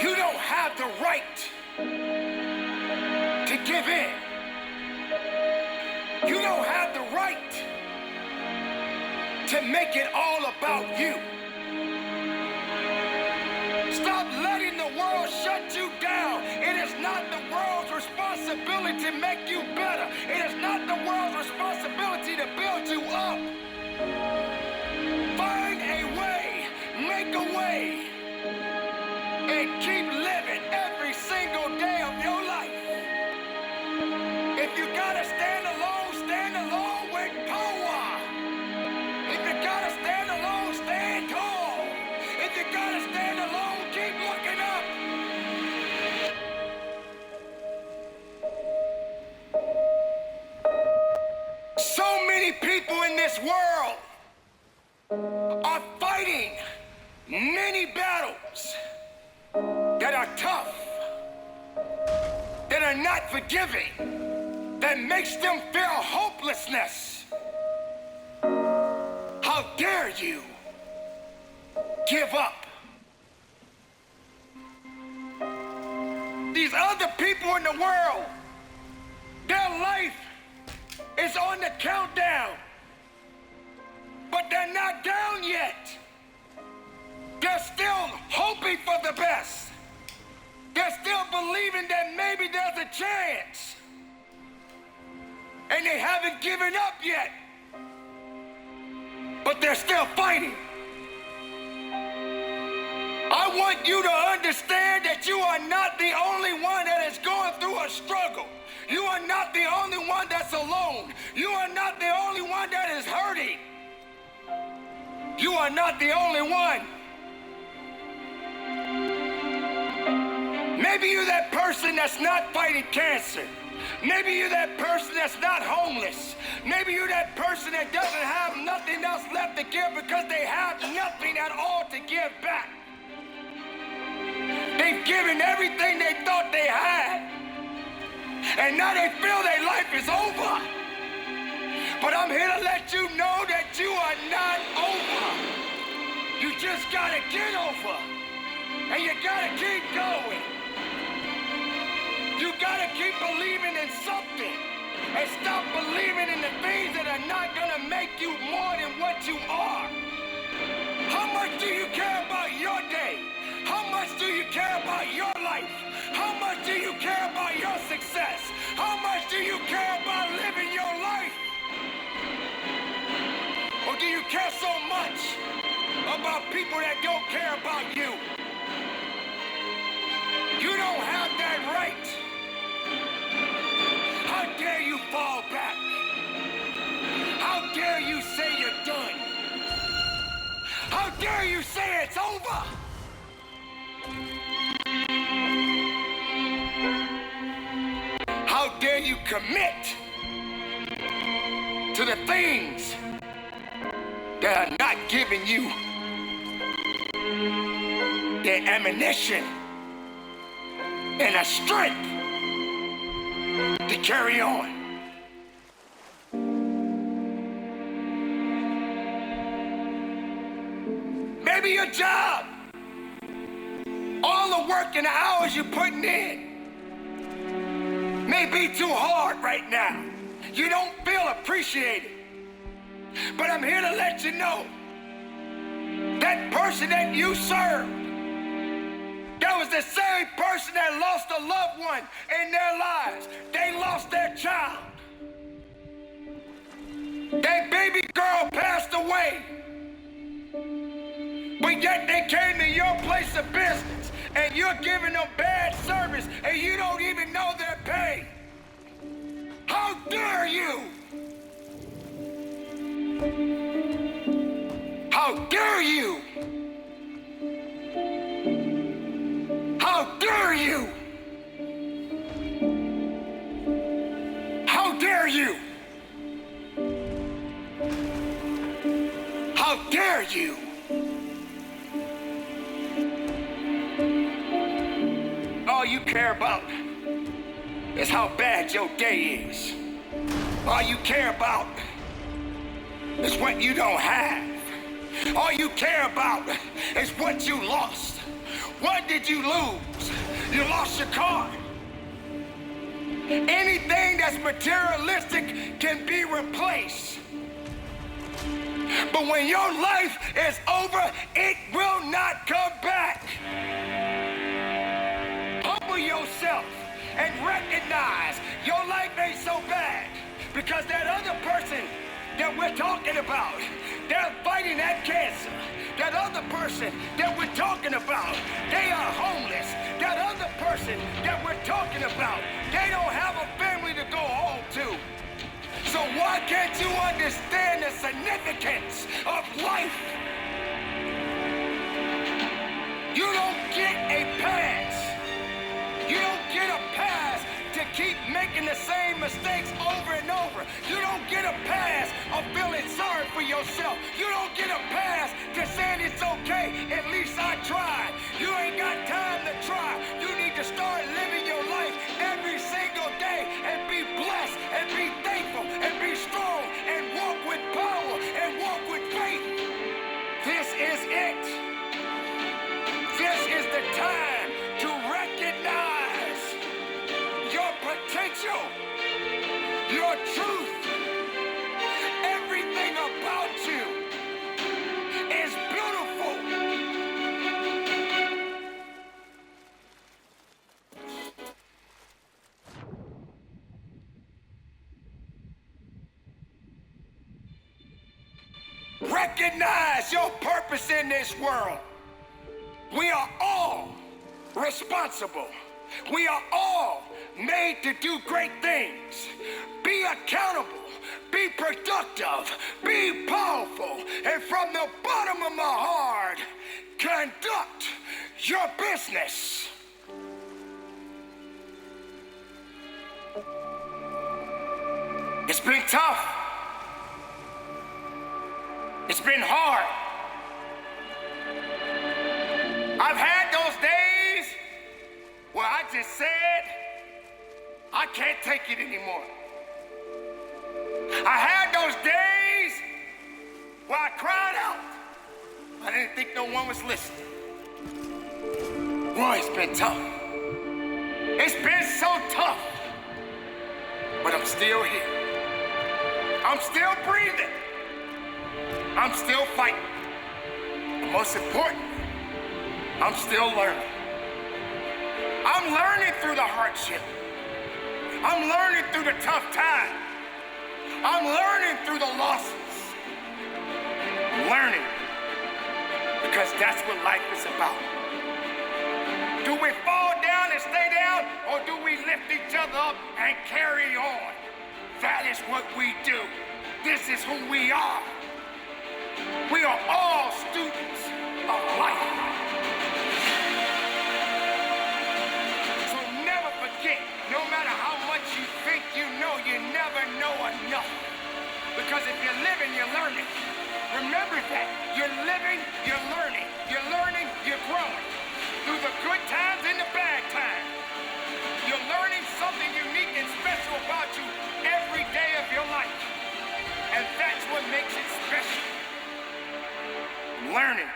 You don't have the right to give in. You don't have the right to make it all about you. Stop letting the world shut you down. It is not the world's responsibility to make you better. It is not the world's responsibility to build you up. Find a way, make a way, and keep living every single day of your life. If you gotta stand alone with power. If you gotta stand alone, stand tall. If you gotta stand alone, keep looking up. So many people in this world are fighting many battles that are tough, that are not forgiving, that makes them feel hopelessness. How dare you give up? These other people in the world, their life is on the countdown, but they're not down yet. They're still hoping for the best. They're still believing that maybe there's a chance. And they haven't given up yet. But they're still fighting. I want you to understand that you are not the only one that is going through a struggle. You are not the only one that's alone. You are not the only one that is hurting. You are not the only one. Maybe you're that person that's not fighting cancer. Maybe you're that person that's not homeless. Maybe you're that person that doesn't have nothing else left to give because they have nothing at all to give back. They've given everything they thought they had, and now they feel their life is over. But I'm here to let you know that you are not over. You just gotta get over, and you gotta keep going. You gotta keep believing in something, and stop believing in the things that are not gonna make you more than what you are. How much do you care about your day? How much do you care about your life? How much do you care about your success? How much do you care about living your life? Or do you care so much about people that don't care about you? You don't have that right. How dare you fall back? How dare you say you're done? How dare you say it's over? How dare you commit to the things that are not giving you the ammunition and the strength to carry on. Maybe your job, all the work and the hours you're putting in may be too hard right now. You don't feel appreciated. But I'm here to let you know that person that you served, that was the same person that lost a loved one in their lives. They lost their child. That baby girl passed away. But yet they came to your place of business and you're giving them bad service and you don't even know their pay. How dare you? How dare you? How dare you? How dare you? How dare you? All you care about is how bad your day is. All you care about is what you don't have. All you care about is what you lost. What did you lose? You lost your car. Anything that's materialistic can be replaced. But when your life is over, it will not come back. Humble yourself and recognize your life ain't so bad, because that other person that we're talking about, they're fighting that cancer. That other person that we're talking about, they are homeless. That other person that we're talking about, they don't have a family to go home to. So why can't you understand the significance of life? You don't get a pass. You don't get a pass to keep making the same mistakes over and over. You don't get a pass of feeling sorry for yourself. You don't get a pass to saying it's okay, at least I tried. You ain't got time to try. You need to start living your life every single day and be blessed and be thankful and be strong and walk with power and walk with faith. This is it. This is the time to recognize your potential, your truth. Everything about you is beautiful. Recognize your purpose in this world. We are all responsible. We are all made to do great things. Be accountable. Be productive. Be powerful. And from the bottom of my heart, conduct your business. It's been tough. It's been hard. I've had those days where I just said, I can't take it anymore. I had those days where I cried out. I didn't think no one was listening. Boy, it's been tough. It's been so tough. But I'm still here. I'm still breathing. I'm still fighting. But most importantly, I'm still learning. I'm learning through the hardship. I'm learning through the tough time. I'm learning through the losses. I'm learning because that's what life is about. Do we fall down and stay down, or do we lift each other up and carry on? That is what we do. This is who we are. We are all students of life. So never forget, no matter how much you think you never know enough. Because if you're living, you're learning. Remember that. You're living, you're learning. You're learning, you're growing. Through the good times and the bad times. You're learning something unique and special about you every day of your life. And that's what makes it special. Learning.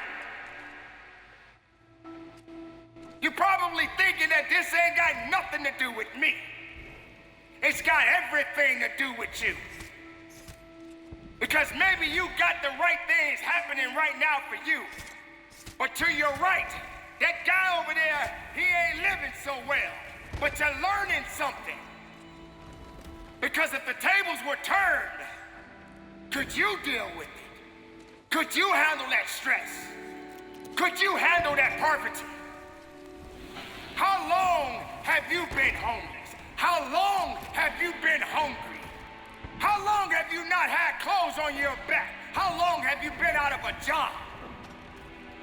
You're probably thinking that this ain't got nothing to do with me. It's got everything to do with you. Because maybe you got the right things happening right now for you. But to your right, that guy over there, he ain't living so well. But you're learning something. Because if the tables were turned, could you deal with it? Could you handle that stress? Could you handle that poverty? How long have you been homeless? How long have you been hungry? How long have you not had clothes on your back? How long have you been out of a job?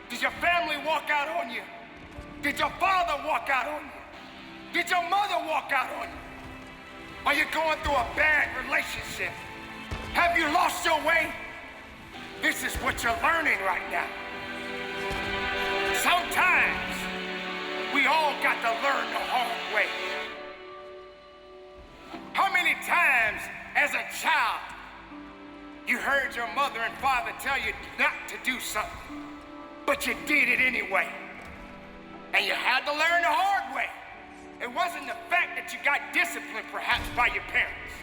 Did your family walk out on you? Did your father walk out on you? Did your mother walk out on you? Are you going through a bad relationship? Have you lost your way? This is what you're learning right now. Sometimes we all got to learn the hard way. How many times as a child you heard your mother and father tell you not to do something, but you did it anyway? And you had to learn the hard way. It wasn't the fact that you got disciplined perhaps by your parents,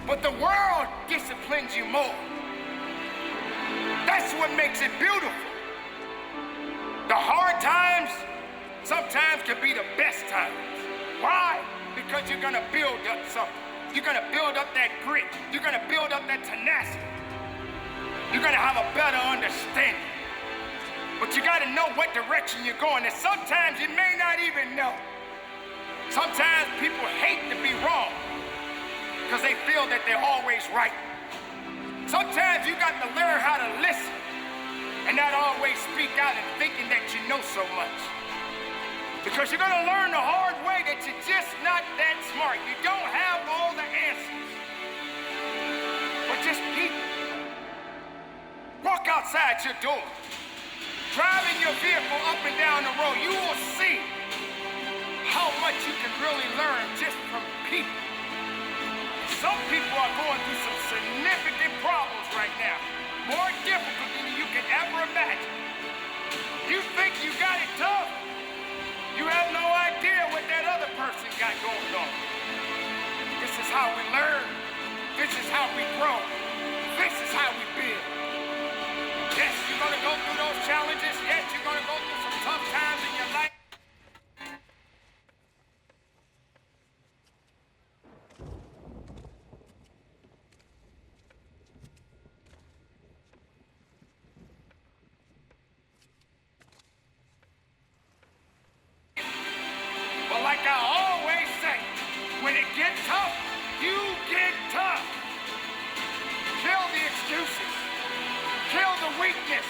but the world disciplines you more. That's what makes it beautiful. The hard times sometimes can be the best times. Why? Because you're gonna build up something. You're gonna build up that grit. You're gonna build up that tenacity. You're gonna have a better understanding. But you gotta know what direction you're going, and sometimes you may not even know. Sometimes people hate to be wrong because they feel that they're always right. Sometimes you got to learn how to listen and not always speak out and thinking that you know so much. Because you're gonna learn the hard way that you're just not that smart. You don't have all the answers. But just people. Walk outside your door. Driving your vehicle up and down the road, you will see how much you can really learn just from people. Some people are going through some significant problems right now. More difficult than you can ever imagine. You think you got it tough? You have no idea what that other person got going on. This is how we learn. This is how we grow. This is how we build. Yes, you're gonna go through those challenges. Yes, you're gonna go through some tough times in your life. But like I always say, when it gets tough, you get tough. Kill the excuses. Kill the weakness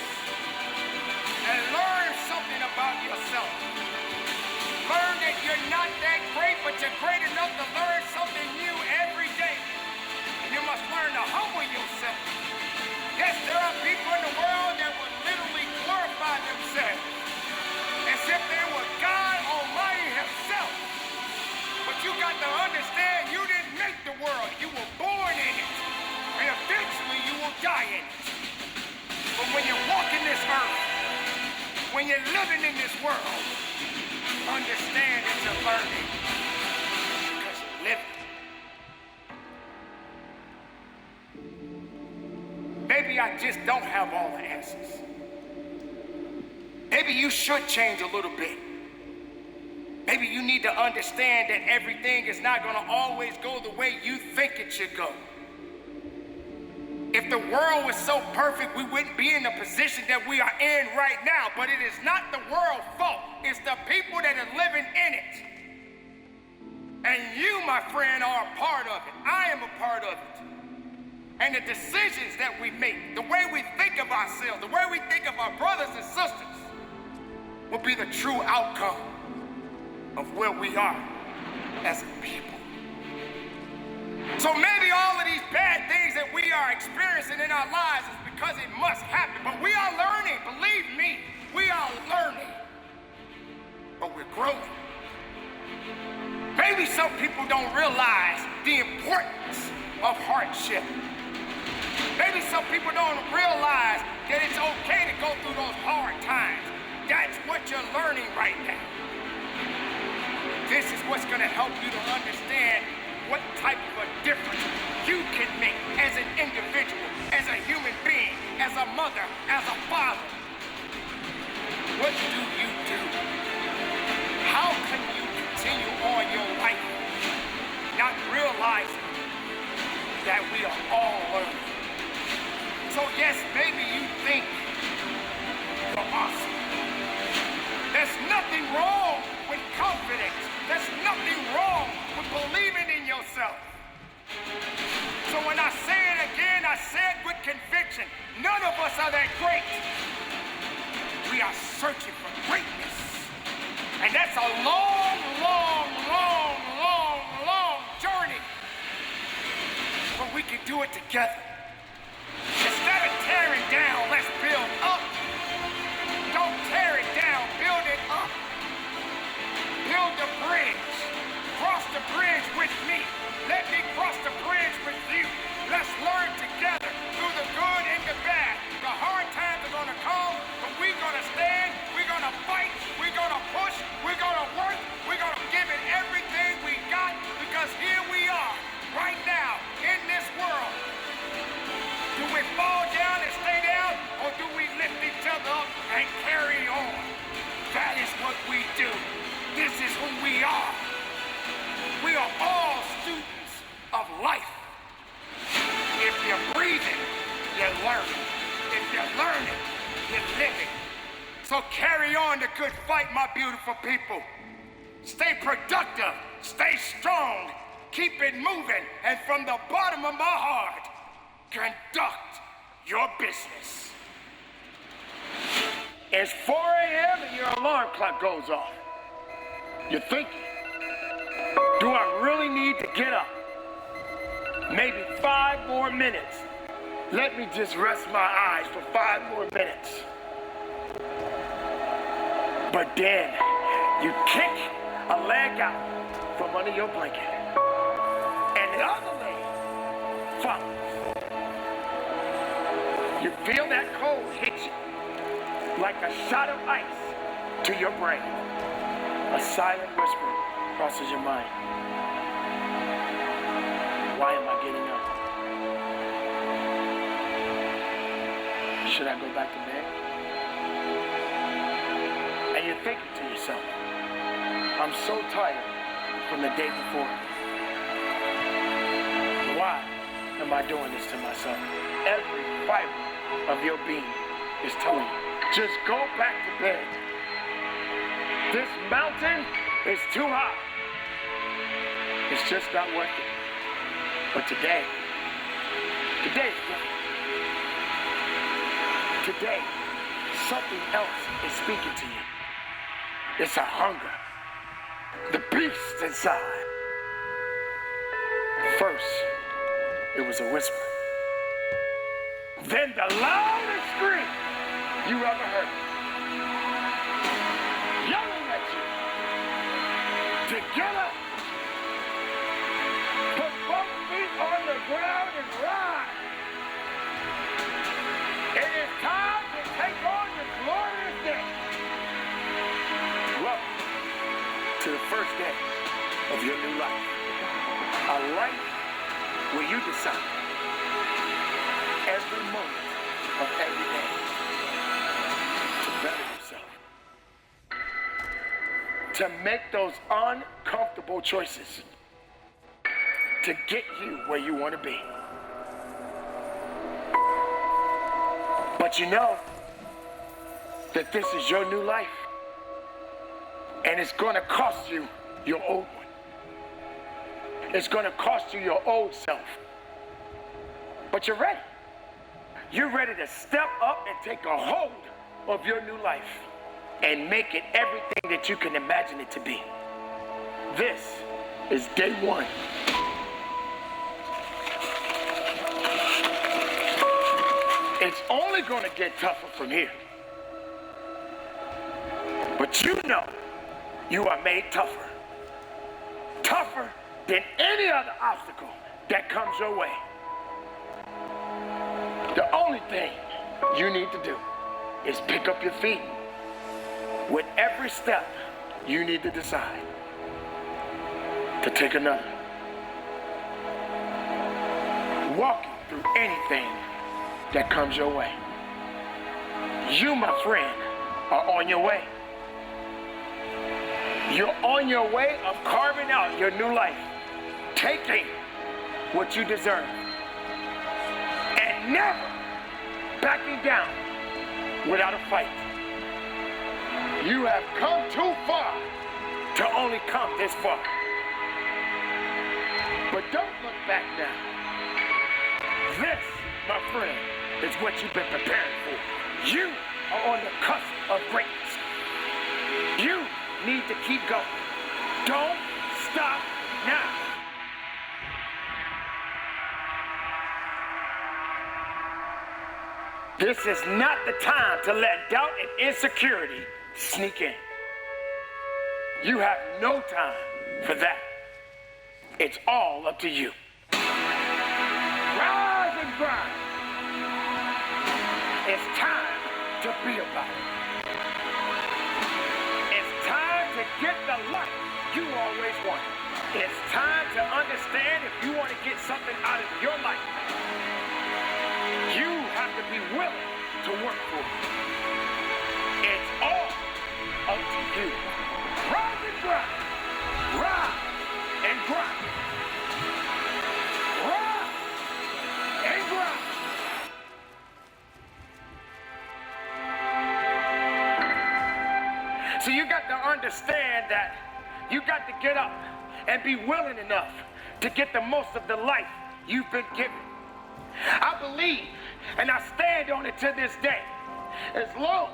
and learn something about yourself. Learn that you're not that great, but you're great enough to learn something new every day. And you learn to humble yourself. Yes, there are people in the world that will literally glorify themselves as if they were God Almighty himself. But you got to understand, you didn't make the world. You were born in it. And eventually you will die in it. But when you're walking this earth, when you're living in this world, understand it's a learning. Because you're living. Maybe I just don't have all the answers. Maybe you should change a little bit. Maybe you need to understand that everything is not going to always go the way you think it should go. If the world was so perfect, we wouldn't be in the position that we are in right now. But it is not the world's fault. It's the people that are living in it. And you, my friend, are a part of it. I am a part of it. And the decisions that we make, the way we think of ourselves, the way we think of our brothers and sisters, will be the true outcome of where we are as a people. So maybe all of these bad things that we are experiencing in our lives is because it must happen. But we are learning, believe me, we are learning. But we're growing. Maybe some people don't realize the importance of hardship. Maybe some people don't realize that it's okay to go through those hard times. That's what you're learning right now. This is what's going to help you to understand what type of a difference you can make as an individual, as a human being, as a mother, as a father. What do you do? How can you continue on your life not realizing that we are all learning? So yes, maybe you think you're awesome. There's nothing wrong with confidence. There's nothing wrong with believing in yourself. So when I say it again, I say it with conviction. None of us are that great. We are searching for greatness. And that's a long, long, long, long, long journey. But we can do it together. Instead of tearing down, let's build up. Don't tear it down, build it up. Build the bridge. Cross the bridge with me. Let me cross the bridge with you. Let's learn together through the good and the bad. The hard times are gonna come, but we're gonna stand, we're gonna fight, we're gonna push, we're gonna work, we're gonna give it everything we got, because here we are, right now, in this world. Do we fall down and stay down, or do we lift each other up and carry on? That is what we do. This is who we are. We are all students of life. If you're breathing, you're learning. If you're learning, you're living. So carry on the good fight, my beautiful people. Stay productive, stay strong, keep it moving, and from the bottom of my heart, conduct your business. It's 4 a.m. and your alarm clock goes off. You're thinking, do I really need to get up? Maybe 5 more minutes. Let me just rest my eyes for 5 more minutes. But then you kick a leg out from under your blanket, and the other leg follows. You feel that cold hit you like a shot of ice to your brain. A silent whisper crosses your mind. Why am I getting up? Should I go back to bed? And you're thinking to yourself, I'm so tired from the day before. Why am I doing this to myself? Every fiber of your being is telling you, just go back to bed. This mountain is too high. It's just not worth it. But today is different. Today, something else is speaking to you. It's a hunger. The beast inside. First, it was a whisper. than the loudest scream you ever heard. Yelling at you to get up, put both feet on the ground and ride. It is time to take on the glorious day. Welcome to the first day of your new life. A life where you decide every moment of every day to better yourself. To make those uncomfortable choices to get you where you want to be. But you know that this is your new life, and it's going to cost you your old one. It's going to cost you your old self. But you're ready. You're ready to step up and take a hold of your new life and make it everything that you can imagine it to be. This is day one. It's only going to get tougher from here. But you know you are made tougher. Tougher than any other obstacle that comes your way. The only thing you need to do is pick up your feet. With every step, you need to decide to take another. Walking through anything that comes your way. You, my friend, are on your way. You're on your way of carving out your new life, taking what you deserve, and never backing down without a fight. You have come too far to only come this far. But don't look back now. This, my friend, is what you've been preparing for. You are on the cusp of greatness. You need to keep going. Don't stop now. This is not the time to let doubt and insecurity sneak in. You have no time for that. It's all up to you. Rise and grind. It's time to be about it. It's time to get the life you always wanted. It's time to understand if you want to get something out of your life, you have to be willing to work for it. It's all up to you. Rise and grind. Rise and grind. Rise and grind. So you got to understand that you got to get up and be willing enough to get the most of the life you've been given. I believe, and I stand on it to this day, as long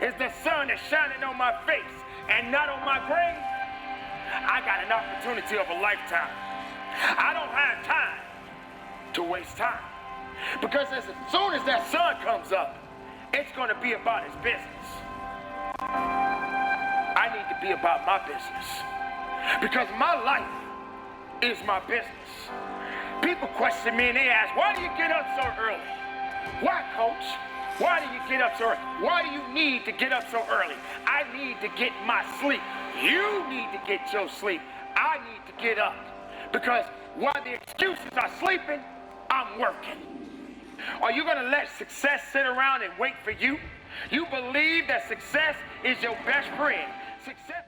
as the sun is shining on my face and not on my grave, I got an opportunity of a lifetime. I don't have time to waste time, because as soon as that sun comes up, it's going to be about his business. I need to be about my business, because my life is my business. People question me and they ask, why do you get up so early? Why, coach? Why do you get up so early? Why do you need to get up so early? I need to get my sleep. You need to get your sleep. I need to get up, because while the excuses are sleeping, I'm working. Are you going to let success sit around and wait for you? You believe that success is your best friend. Success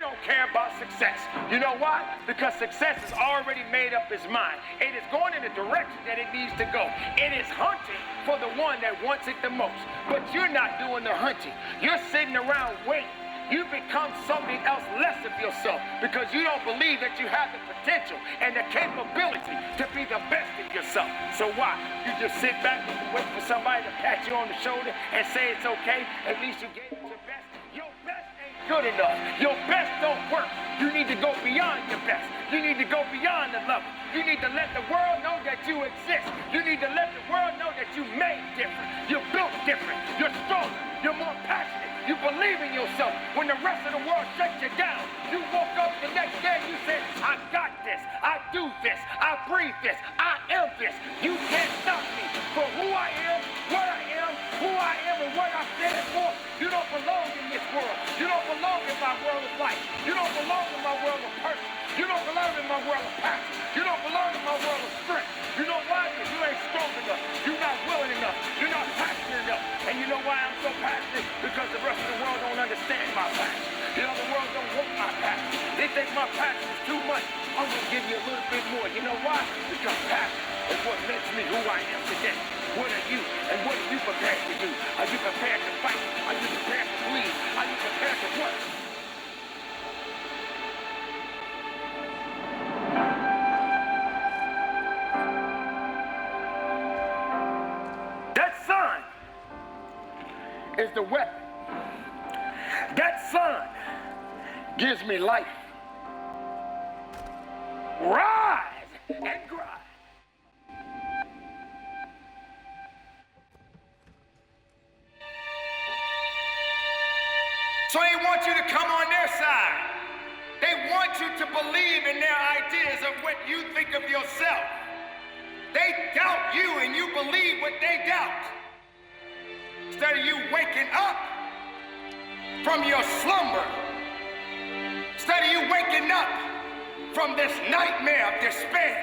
don't care about success. You know why? Because success has already made up its mind. It is going in the direction that it needs to go. It is hunting for the one that wants it the most. But you're not doing the hunting. You're sitting around waiting. You become something else less of yourself, because you don't believe that you have the potential and the capability to be the best of yourself. So why? You just sit back and wait for somebody to pat you on the shoulder and say it's okay. At least you gave it your best. Your best ain't good enough. Your best don't work. You need to go beyond your best. You need to go beyond the level. You need to let the world know that you exist. You need to let the world know that you made different. You're built different. You're stronger. You're more passionate. You believe in yourself. When the rest of the world shuts you down, you woke up the next day and you said, I got this. I do this. I breathe this. I am this. You can't stop me for who I am, what I am, who I am, and what I stand for. You don't belong in this world. You don't belong in my world of life. You don't belong in my world of purpose. You don't belong in my world of passion. You don't belong in my world of strength. You know why? Because you ain't strong enough. You're not willing enough. You're not passionate enough. And you know why I'm so passionate? Because the rest of the world don't understand my passion. You know, the world don't want my passion. They think my passion is too much. I'm going to give you a little bit more. You know why? Because passion is what makes me who I am today. What are you? And what are you prepared to do? Are you prepared to fight? Are you prepared to bleed? Are you prepared to work? That sun is the weapon. That sun gives me life. Rise and grind. So they want you to come on their side. They want you to believe in their ideas of what you think of yourself. They doubt you and you believe what they doubt. Instead of you waking up from your slumber, instead of you waking up from this nightmare of despair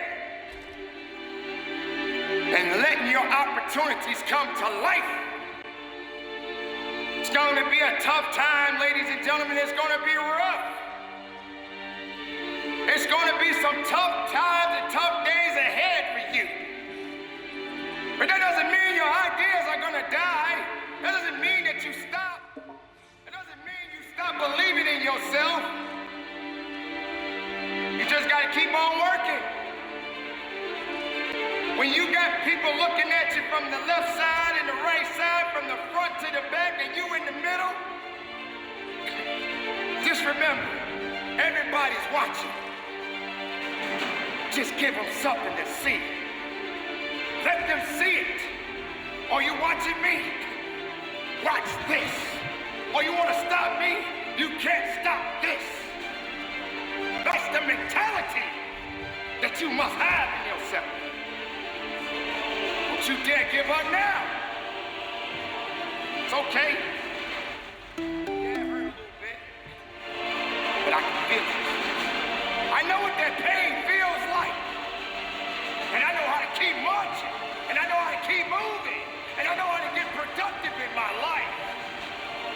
and letting your opportunities come to life. It's going to be a tough time, ladies and gentlemen. It's going to be rough. It's going to be some tough times and tough days ahead for you. But that doesn't mean your ideas are going to die. That doesn't mean that you stop. It doesn't mean you stop believing in yourself. You just got to keep on working. When you got people looking at you from the left side and the right side, from the front to the back, and you in the middle, just remember, everybody's watching. Just give them something to see. Let them see it. Are you watching me? Watch this. Oh, you want to stop me? You can't stop this. That's the mentality that you must have in yourself. Don't you dare give up now. It's okay. Yeah, it hurt a little bit, but I can feel it. I know what that pain feels like. And I know how to keep marching. And I know how to keep moving. And I know how to get productive in my life.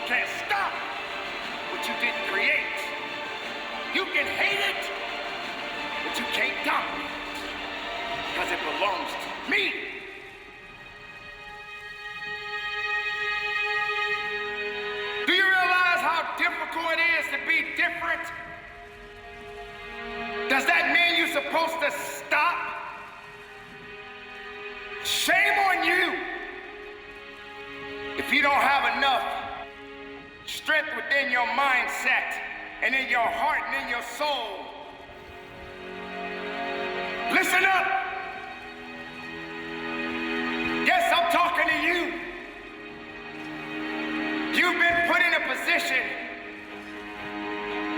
Can't stop what you didn't create. You can hate it, but you can't dominate it. Because it belongs to me. Do you realize how difficult it is to be different? Does that mean you're supposed to stop? Shame on you if you don't have enough strength within your mindset and in your heart and in your soul. Listen up. Yes, I'm talking to you. You've been put in a position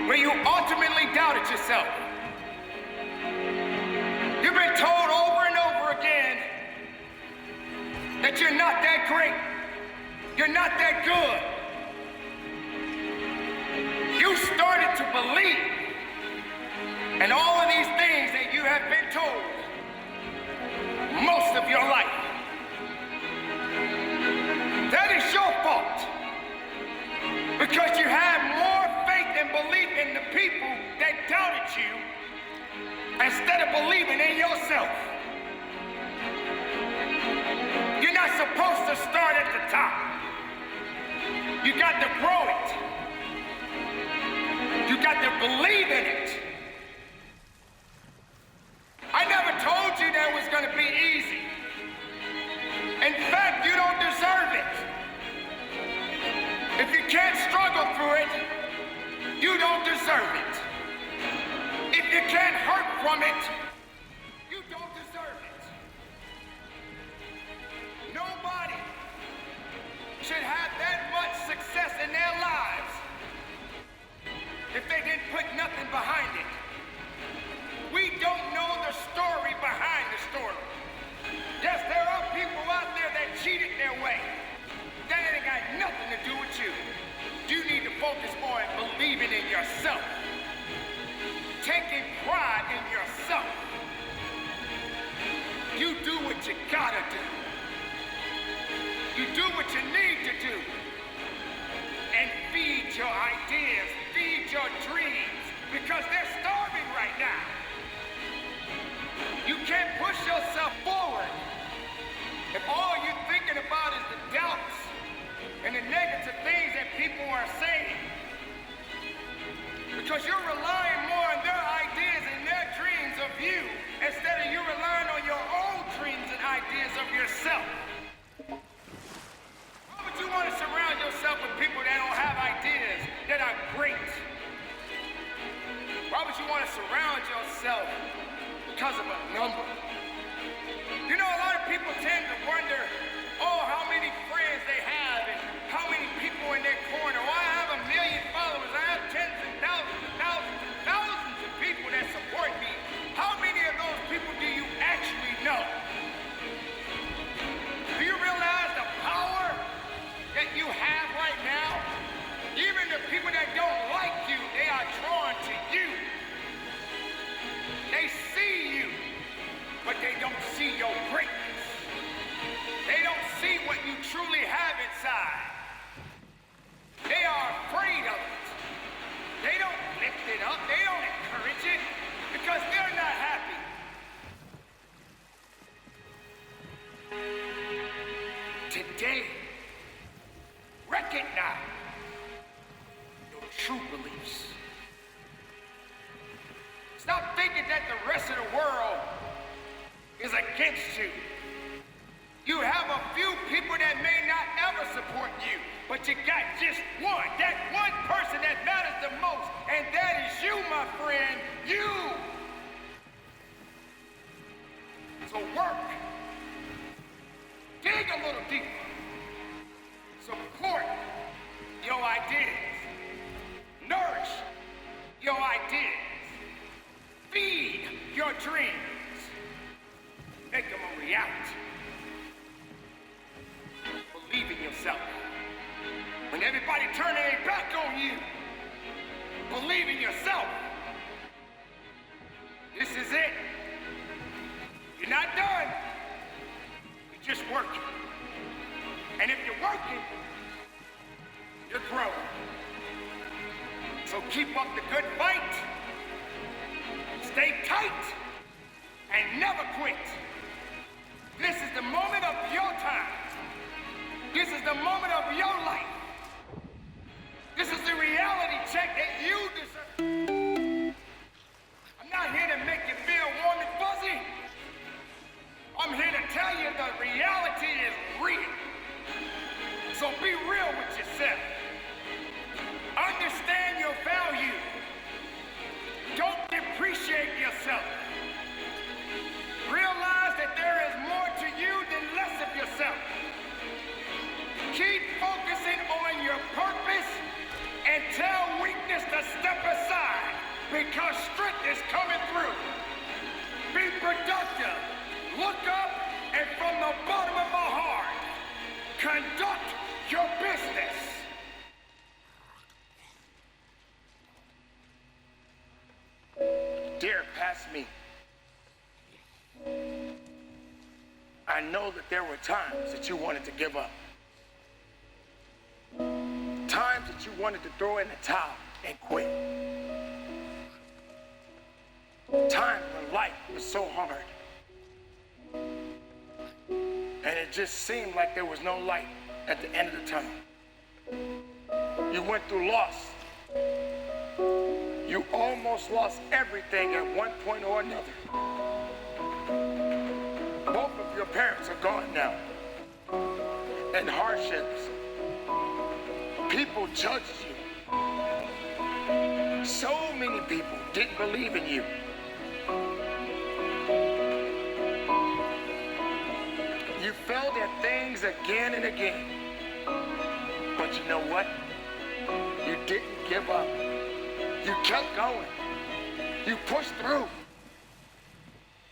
where you ultimately doubted yourself. You've been told over and over again that you're not that great. You're not that good. You started to believe in all of these things that you have been told most of your life. That is your fault. Because you have more faith and belief in the people that doubted you instead of believing in yourself. You're not supposed to start at the top. You got to grow it. You got to believe in it. I never told you that it was going to be easy. In fact, you don't deserve it. If you can't struggle through it, you don't deserve it. you can't hurt from it, you don't deserve it. Nobody should have that much success in their lives if they didn't put nothing behind it. We don't know the story behind the story. Yes, there are people out there that cheated their way. That ain't got nothing to do with you. You need to focus on believing in yourself. Taking pride in yourself. You do what you gotta do. You do what you need to do. And feed your ideas, feed your dreams, because they're starving right now. You can't push yourself forward if all you're thinking about is the doubts and the negative things that people are saying. Because you're relying more on their ideas and their dreams of you instead of you relying on your own dreams and ideas of yourself. Why would you want to surround yourself with people that don't have ideas that are great? Why would you want to surround yourself because of a number? You know, a lot of people tend to wonder, oh, how many friends they have and how many people in their corner. Oh, I have 1 million followers. I have tens and thousands and thousands and thousands of people that support me. How many of those people do you actually know? Do you realize the power that you have right now? Even the people that don't like you, they are drawn to you. They see you, but they don't see your greatness. They don't see what you truly have inside. They are afraid of it. They don't lift it up. They don't encourage it because they're not happy. Today, recognize your true beliefs. Stop thinking that the rest of the world is against you. You have a few people that may not ever support you, but you got just one. That one person that matters the most, and that is you, my friend, you. So work. Dig a little deeper. Support your ideas. Nourish your ideas. Feed your dreams. Make them a reality. Believe in yourself. When everybody turn their back on you, believe in yourself. This is it. You're not done. You're just working. And if you're working, you're growing. So keep up the good fight. Stay tight and never quit. This is the moment of your time. This is the moment of your life. This is the reality check that you deserve. I'm not here to make you feel warm and fuzzy. I'm here to tell you the reality is real. So be real with yourself. Understand your value. Don't depreciate yourself. Realize that there is more to you than less of yourself. Keep focusing on your purpose and tell weakness to step aside because strength is coming through. Be productive. Look up and from the bottom of my heart, conduct your business. Dare pass me. I know that there were times that you wanted to give up. Times that you wanted to throw in the towel and quit. Times when life was so hard. And it just seemed like there was no light at the end of the tunnel. You went through loss. You almost lost everything at one point or another. Both of your parents are gone now. And hardships. People judged you. So many many people didn't believe in you. You failed at things again and again. But you know what? You didn't give up. You kept going. You pushed through.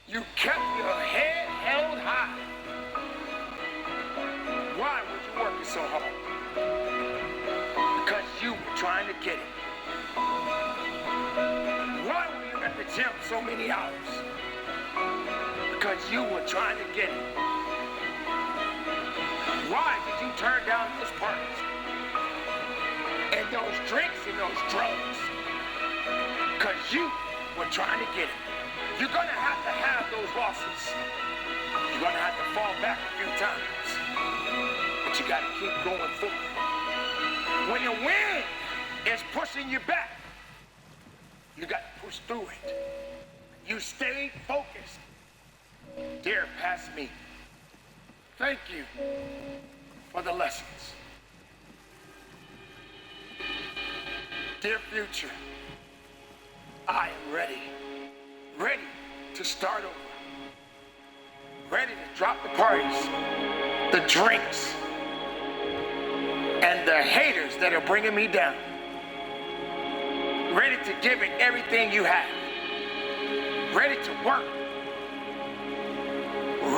You kept your head held high. Why were you working so hard? Because you were trying to get it. Why were you at the gym so many hours? Because you were trying to get it. Why did you turn down those parties and those drinks and those drugs? Because you were trying to get it. You're going to have those losses. You're going to have to fall back a few times. But you got to keep going forward. When the wind is pushing you back, you got to push through it. You stayed focused. Dear past me, thank you for the lessons. Dear future, I am ready to start over. Ready to drop the parties, the drinks, and the haters that are bringing me down. Ready to give it everything you have. Ready to work.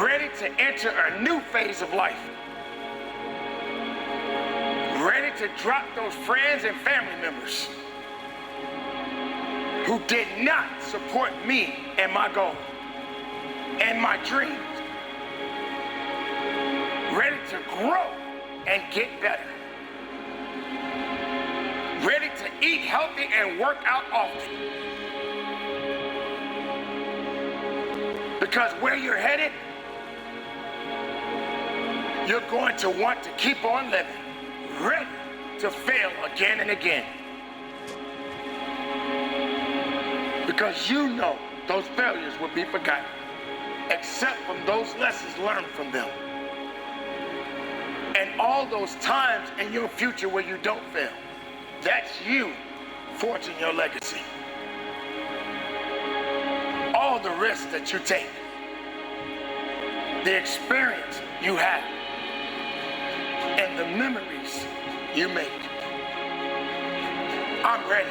Ready to enter a new phase of life. Ready to drop those friends and family members who did not support me and my goal and my dreams. Ready to grow and get better. Ready to eat healthy and work out often. Because where you're headed, you're going to want to keep on living, ready to fail again and again. Because you know those failures will be forgotten, except from those lessons learned from them. And all those times in your future where you don't fail, that's you forging your legacy. All the risks that you take, the experience you have, and the memories you make. I'm ready.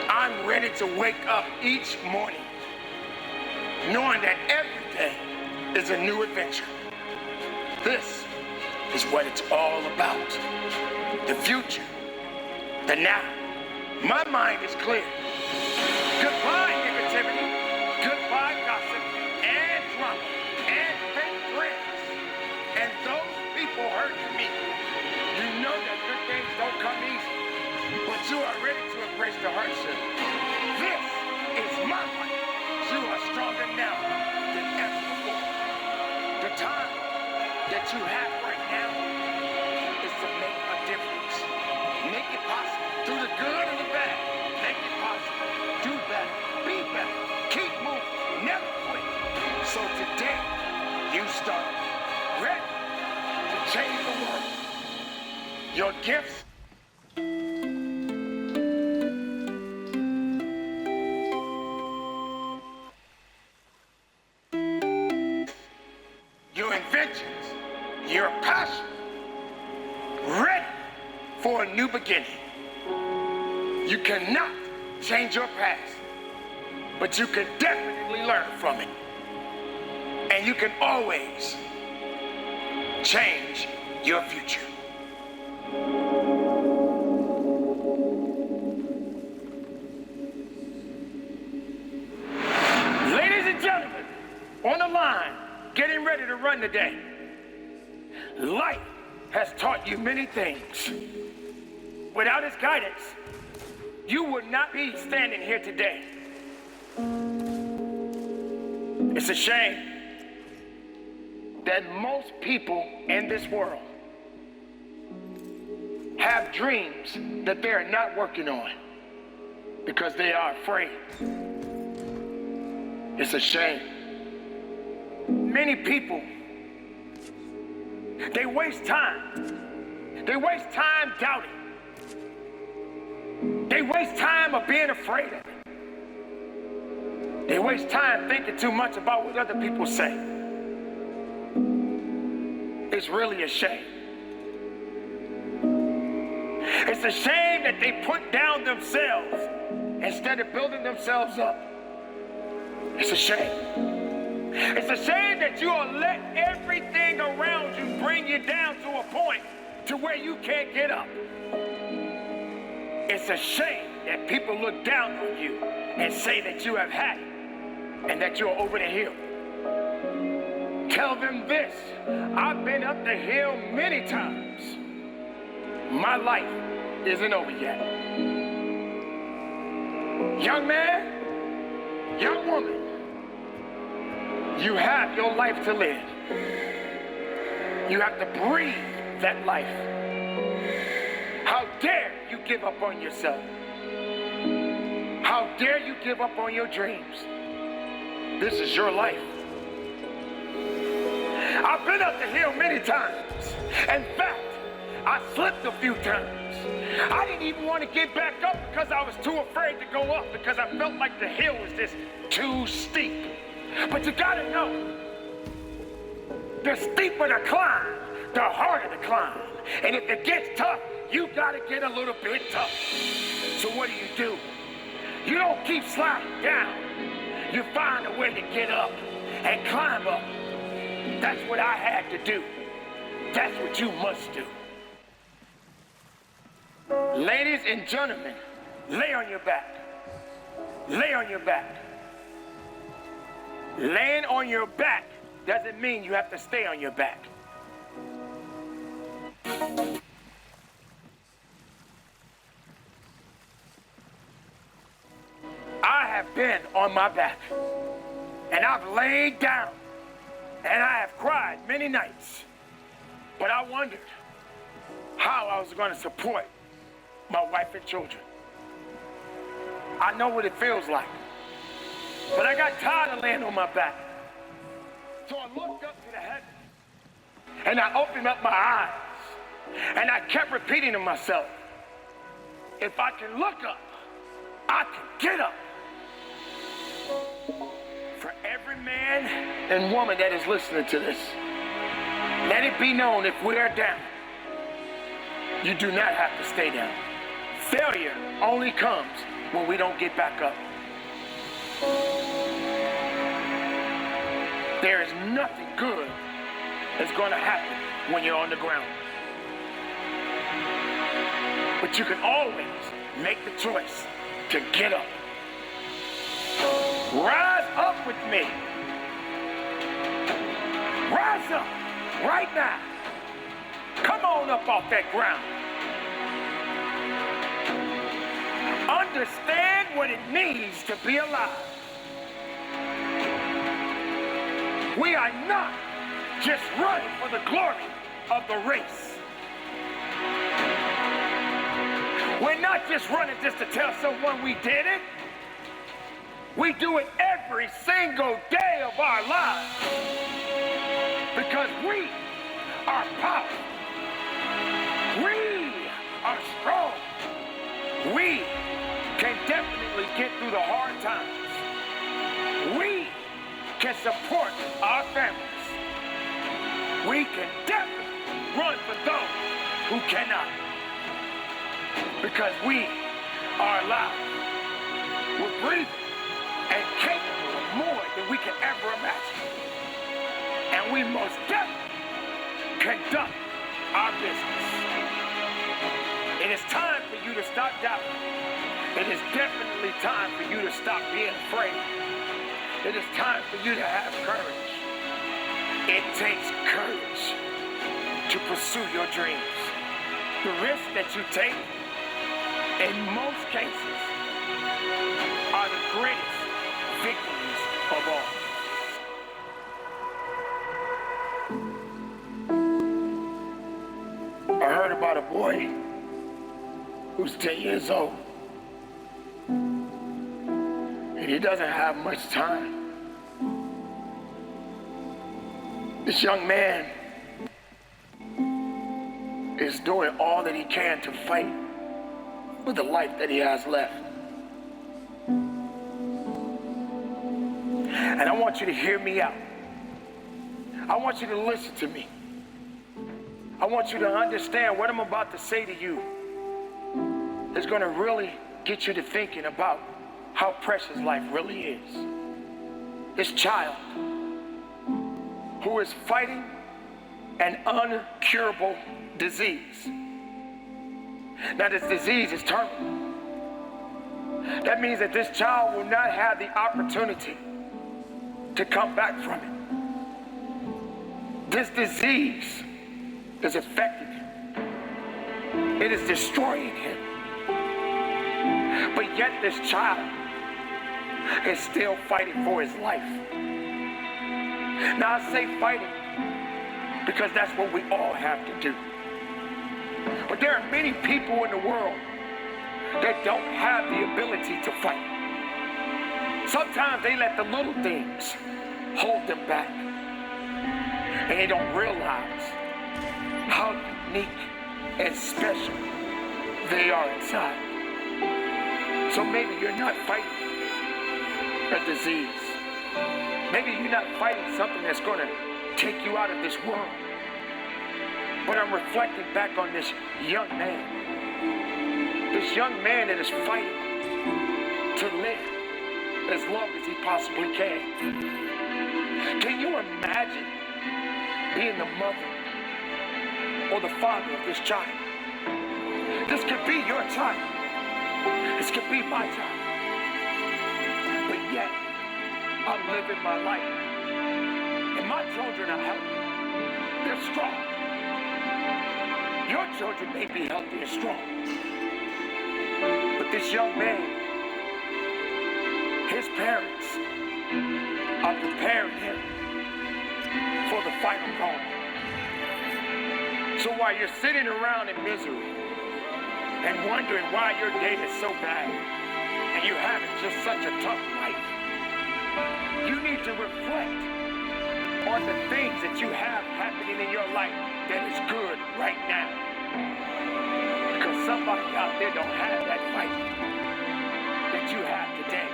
I'm ready to wake up each morning knowing that every day is a new adventure. This is what it's all about. The future, the now. My mind is clear. Goodbye, negativity. Goodbye, gossip and drama and fake friends. And those people hurting me. You know that good things don't come easy, but you are ready to embrace the hardship. This is my life. You are stronger now than ever before. The time that you have right now is to make a difference. Make it possible. Through the good and the bad. Make it possible. Do better. Be better. Keep moving. Never quit. So today, you start. Ready to change the world. Your gifts. Your inventions. Your passion. Ready for a new beginning. You cannot change your past, but you can definitely learn from it. And you can always change your future. Ladies and gentlemen, on the line, getting ready to run today. Life has taught you many things. Without its guidance, you would not be standing here today. It's a shame that most people in this world have dreams that they are not working on because they are afraid. It's a shame. Many people, they waste time. They waste time doubting. They waste time of being afraid of it. They waste time thinking too much about what other people say. It's really a shame. It's a shame that they put down themselves instead of building themselves up. It's a shame. It's a shame that you will let everything around you bring you down to a point to where you can't get up. It's a shame that people look down on you and say that you have had it and that you're over the hill. Tell them this: I've been up the hill many times. My life isn't over yet. Young man, young woman, you have your life to live. You have to breathe that life. How dare you give up on yourself? How dare you give up on your dreams? This is your life. I've been up the hill many times. In fact, I slipped a few times. I didn't even want to get back up because I was too afraid to go up because I felt like the hill was just too steep. But you gotta know, the steeper the climb, the harder the climb. And if it gets tough, you gotta get a little bit tough. So what do? You don't keep sliding down. You find a way to get up and climb up. That's what I had to do. That's what you must do. Ladies and gentlemen, lay on your back. Lay on your back. Laying on your back doesn't mean you have to stay on your back. I have been on my back, and I've laid down, and I have cried many nights, but I wondered how I was going to support my wife and children. I know what it feels like, but I got tired of laying on my back. So I looked up to the heavens, and I opened up my eyes, and I kept repeating to myself, if I can look up, I can get up. For every man and woman that is listening to this, let it be known, if we are down, you do not have to stay down. Failure only comes when we don't get back up. There is nothing good that's going to happen when you're on the ground. But you can always make the choice to get up. Rise up with me. Rise up right now. Come on up off that ground. Understand what it means to be alive. We are not just running for the glory of the race. We're not just running just to tell someone we did it. We do it every single day of our lives because we are powerful. We are strong. We can definitely get through the hard times. We can support our families. We can definitely run for those who cannot. Because we are alive. We're breathing and capable of more than we can ever imagine. And we most definitely conduct our business. It is time for you to stop doubting. It is definitely time for you to stop being afraid. It is time for you to have courage. It takes courage to pursue your dreams. The risks that you take, in most cases, are the greatest victories of all. I heard about a boy who's 10 years old, and he doesn't have much time. This young man is doing all that he can to fight with the life that he has left. And I want you to hear me out. I want you to listen to me. I want you to understand what I'm about to say to you is going to really get you to thinking about how precious life really is. This child who is fighting an uncurable disease. Now this disease is terminal. That means that this child will not have the opportunity to come back from it. This disease is affecting him. It is destroying him. But yet this child is still fighting for his life. Now I say fighting because that's what we all have to do. But there are many people in the world that don't have the ability to fight. Sometimes they let the little things hold them back. And they don't realize how unique and special they are inside. So maybe you're not fighting a disease. Maybe you're not fighting something that's going to take you out of this world. But I'm reflecting back on this young man. This young man that is fighting to live as long as he possibly can. Can you imagine being the mother or the father of this child? This could be your child. This could be my child. But yet, I'm living my life. And my children are healthy. They're strong. Your children may be healthy and strong. But this young man, his parents are preparing him for the final moment. So while you're sitting around in misery and wondering why your day is so bad and you have just such a tough life, you need to reflect on the things that you have happening in your life that is good right now. Because somebody out there don't have that fight that you have today.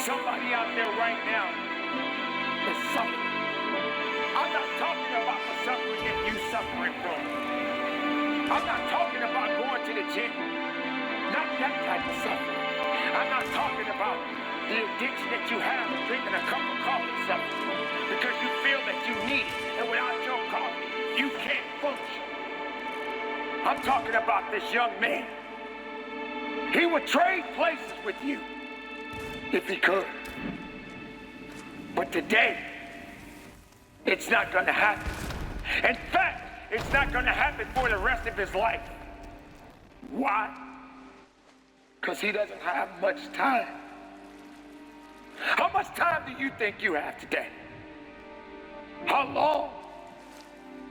Somebody out there right now is suffering. I'm not talking about the suffering that you're suffering from. I'm not talking about going to the gym. Not that type of suffering. I'm not talking about the addiction that you have of drinking a cup of coffee suffering because you feel that you need it, and without your coffee, you can't function. I'm talking about this young man. He would trade places with you if he could. But today, it's not going to happen. In fact, it's not going to happen for the rest of his life. Why? Because he doesn't have much time. How much time do you think you have today? How long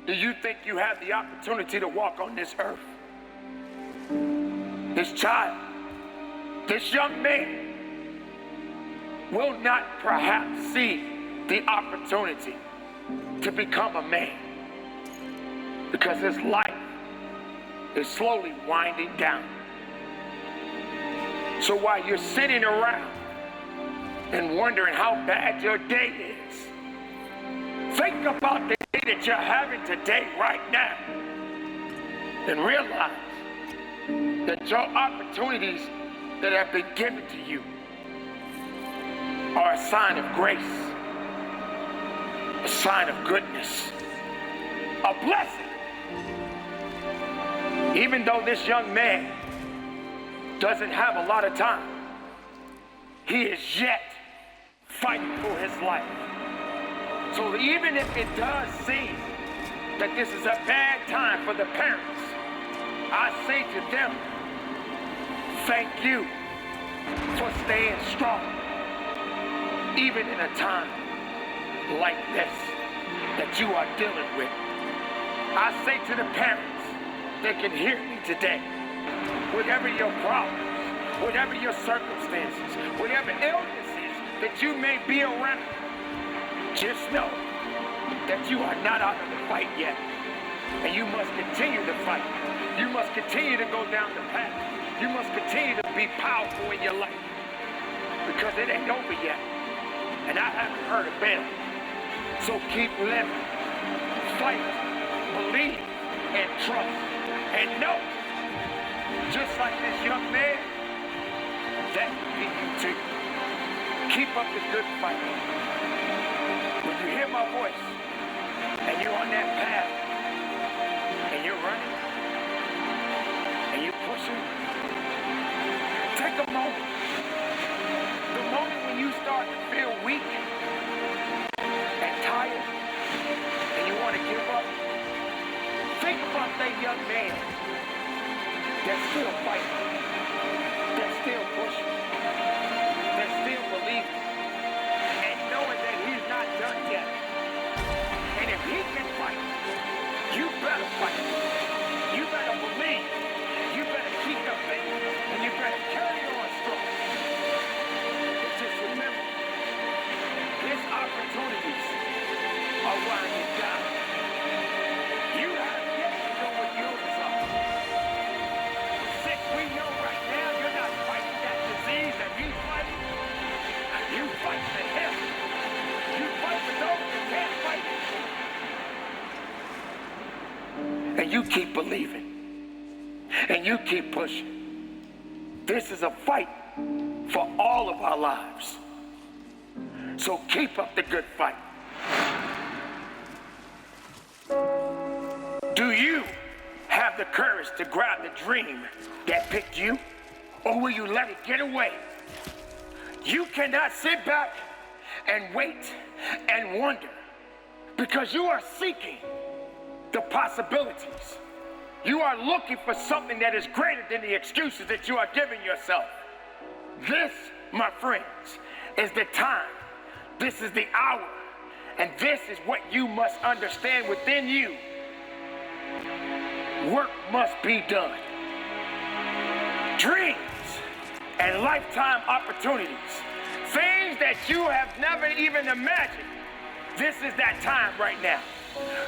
do you think you have the opportunity to walk on this earth? This child, this young man will not perhaps see the opportunity to become a man because his life is slowly winding down. So while you're sitting around and wondering how bad your day is, think about the day that you're having today right now and realize that your opportunities that have been given to you are a sign of grace, a sign of goodness, a blessing. Even though this young man doesn't have a lot of time, he is yet fighting for his life. So even if it does seem that this is a bad time for the parents, I say to them, thank you for staying strong, even in a time like this that you are dealing with. I say to the parents that can hear me today, whatever your problems, whatever your circumstances, whatever illnesses that you may be around, just know that you are not out of the fight yet. And you must continue to fight. You must continue to go down the path You must continue to be powerful in your life because it ain't over yet. And I haven't heard a bell. So keep living, fight, believe, and trust. And know, just like this young man, that will be you too. Keep up the good fight. When you hear my voice, and you're on that path, and you're running, and you're pushing, take a moment. The moment when you start to feel weak and tired, and you want to give up, think about that young man that's still fighting, that's still pushing, that's still believing, and knowing that he's not done yet. And if he can fight, you better fight. You better believe. You better keep the faith, and you better carry on strong. Just remember, his opportunities are winding down. You have yet to know what yours are. Since we know right now you're not fighting that disease that he's fighting, you fight for him. You fight for those who can't fight. And you keep believing. And you keep pushing. This is a fight for all of our lives. So keep up the good fight. Do you have the courage to grab the dream that picked you? Or will you let it get away? You cannot sit back and wait and wonder because you are seeking the possibilities. You are looking for something that is greater than the excuses that you are giving yourself. This, my friends, is the time. This is the hour. And this is what you must understand within you. Work must be done. Dreams and lifetime opportunities, things that you have never even imagined. This is that time right now.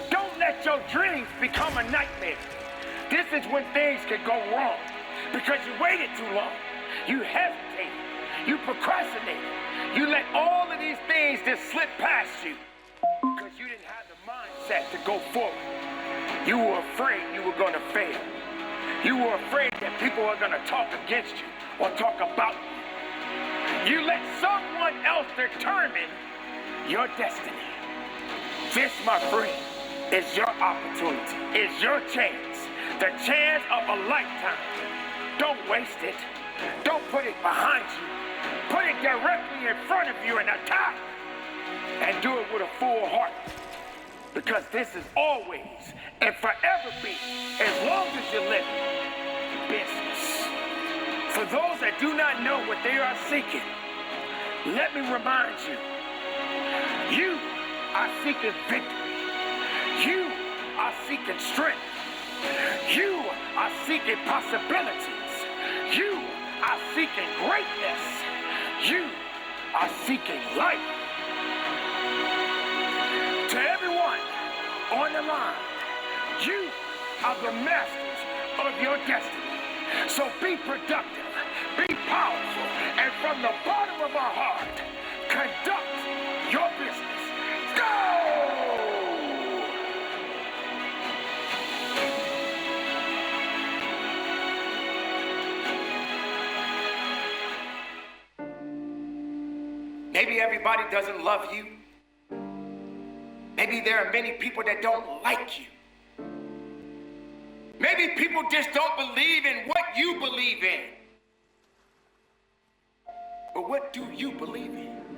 Don't let your dreams become a nightmare. This is when things can go wrong because you waited too long. You hesitated. You procrastinated. You let all of these things just slip past you because you didn't have the mindset to go forward. You were afraid you were going to fail. You were afraid that people were going to talk against you or talk about you. You let someone else determine your destiny. This, my friend, is your opportunity. It's your chance. The chance of a lifetime. Don't waste it. Don't put it behind you. Put it directly in front of you and attack. And do it with a full heart. Because this is always and forever be, as long as you live, business. For those that do not know what they are seeking, let me remind you, you are seeking victory. You are seeking strength. You are seeking possibilities. You are seeking greatness. You are seeking life. To everyone on the line, you are the masters of your destiny. So be productive, be powerful, and from the bottom of our heart, conduct your business. Go! Maybe everybody doesn't love you. Maybe there are many people that don't like you. Maybe people just don't believe in what you believe in. But what do you believe in?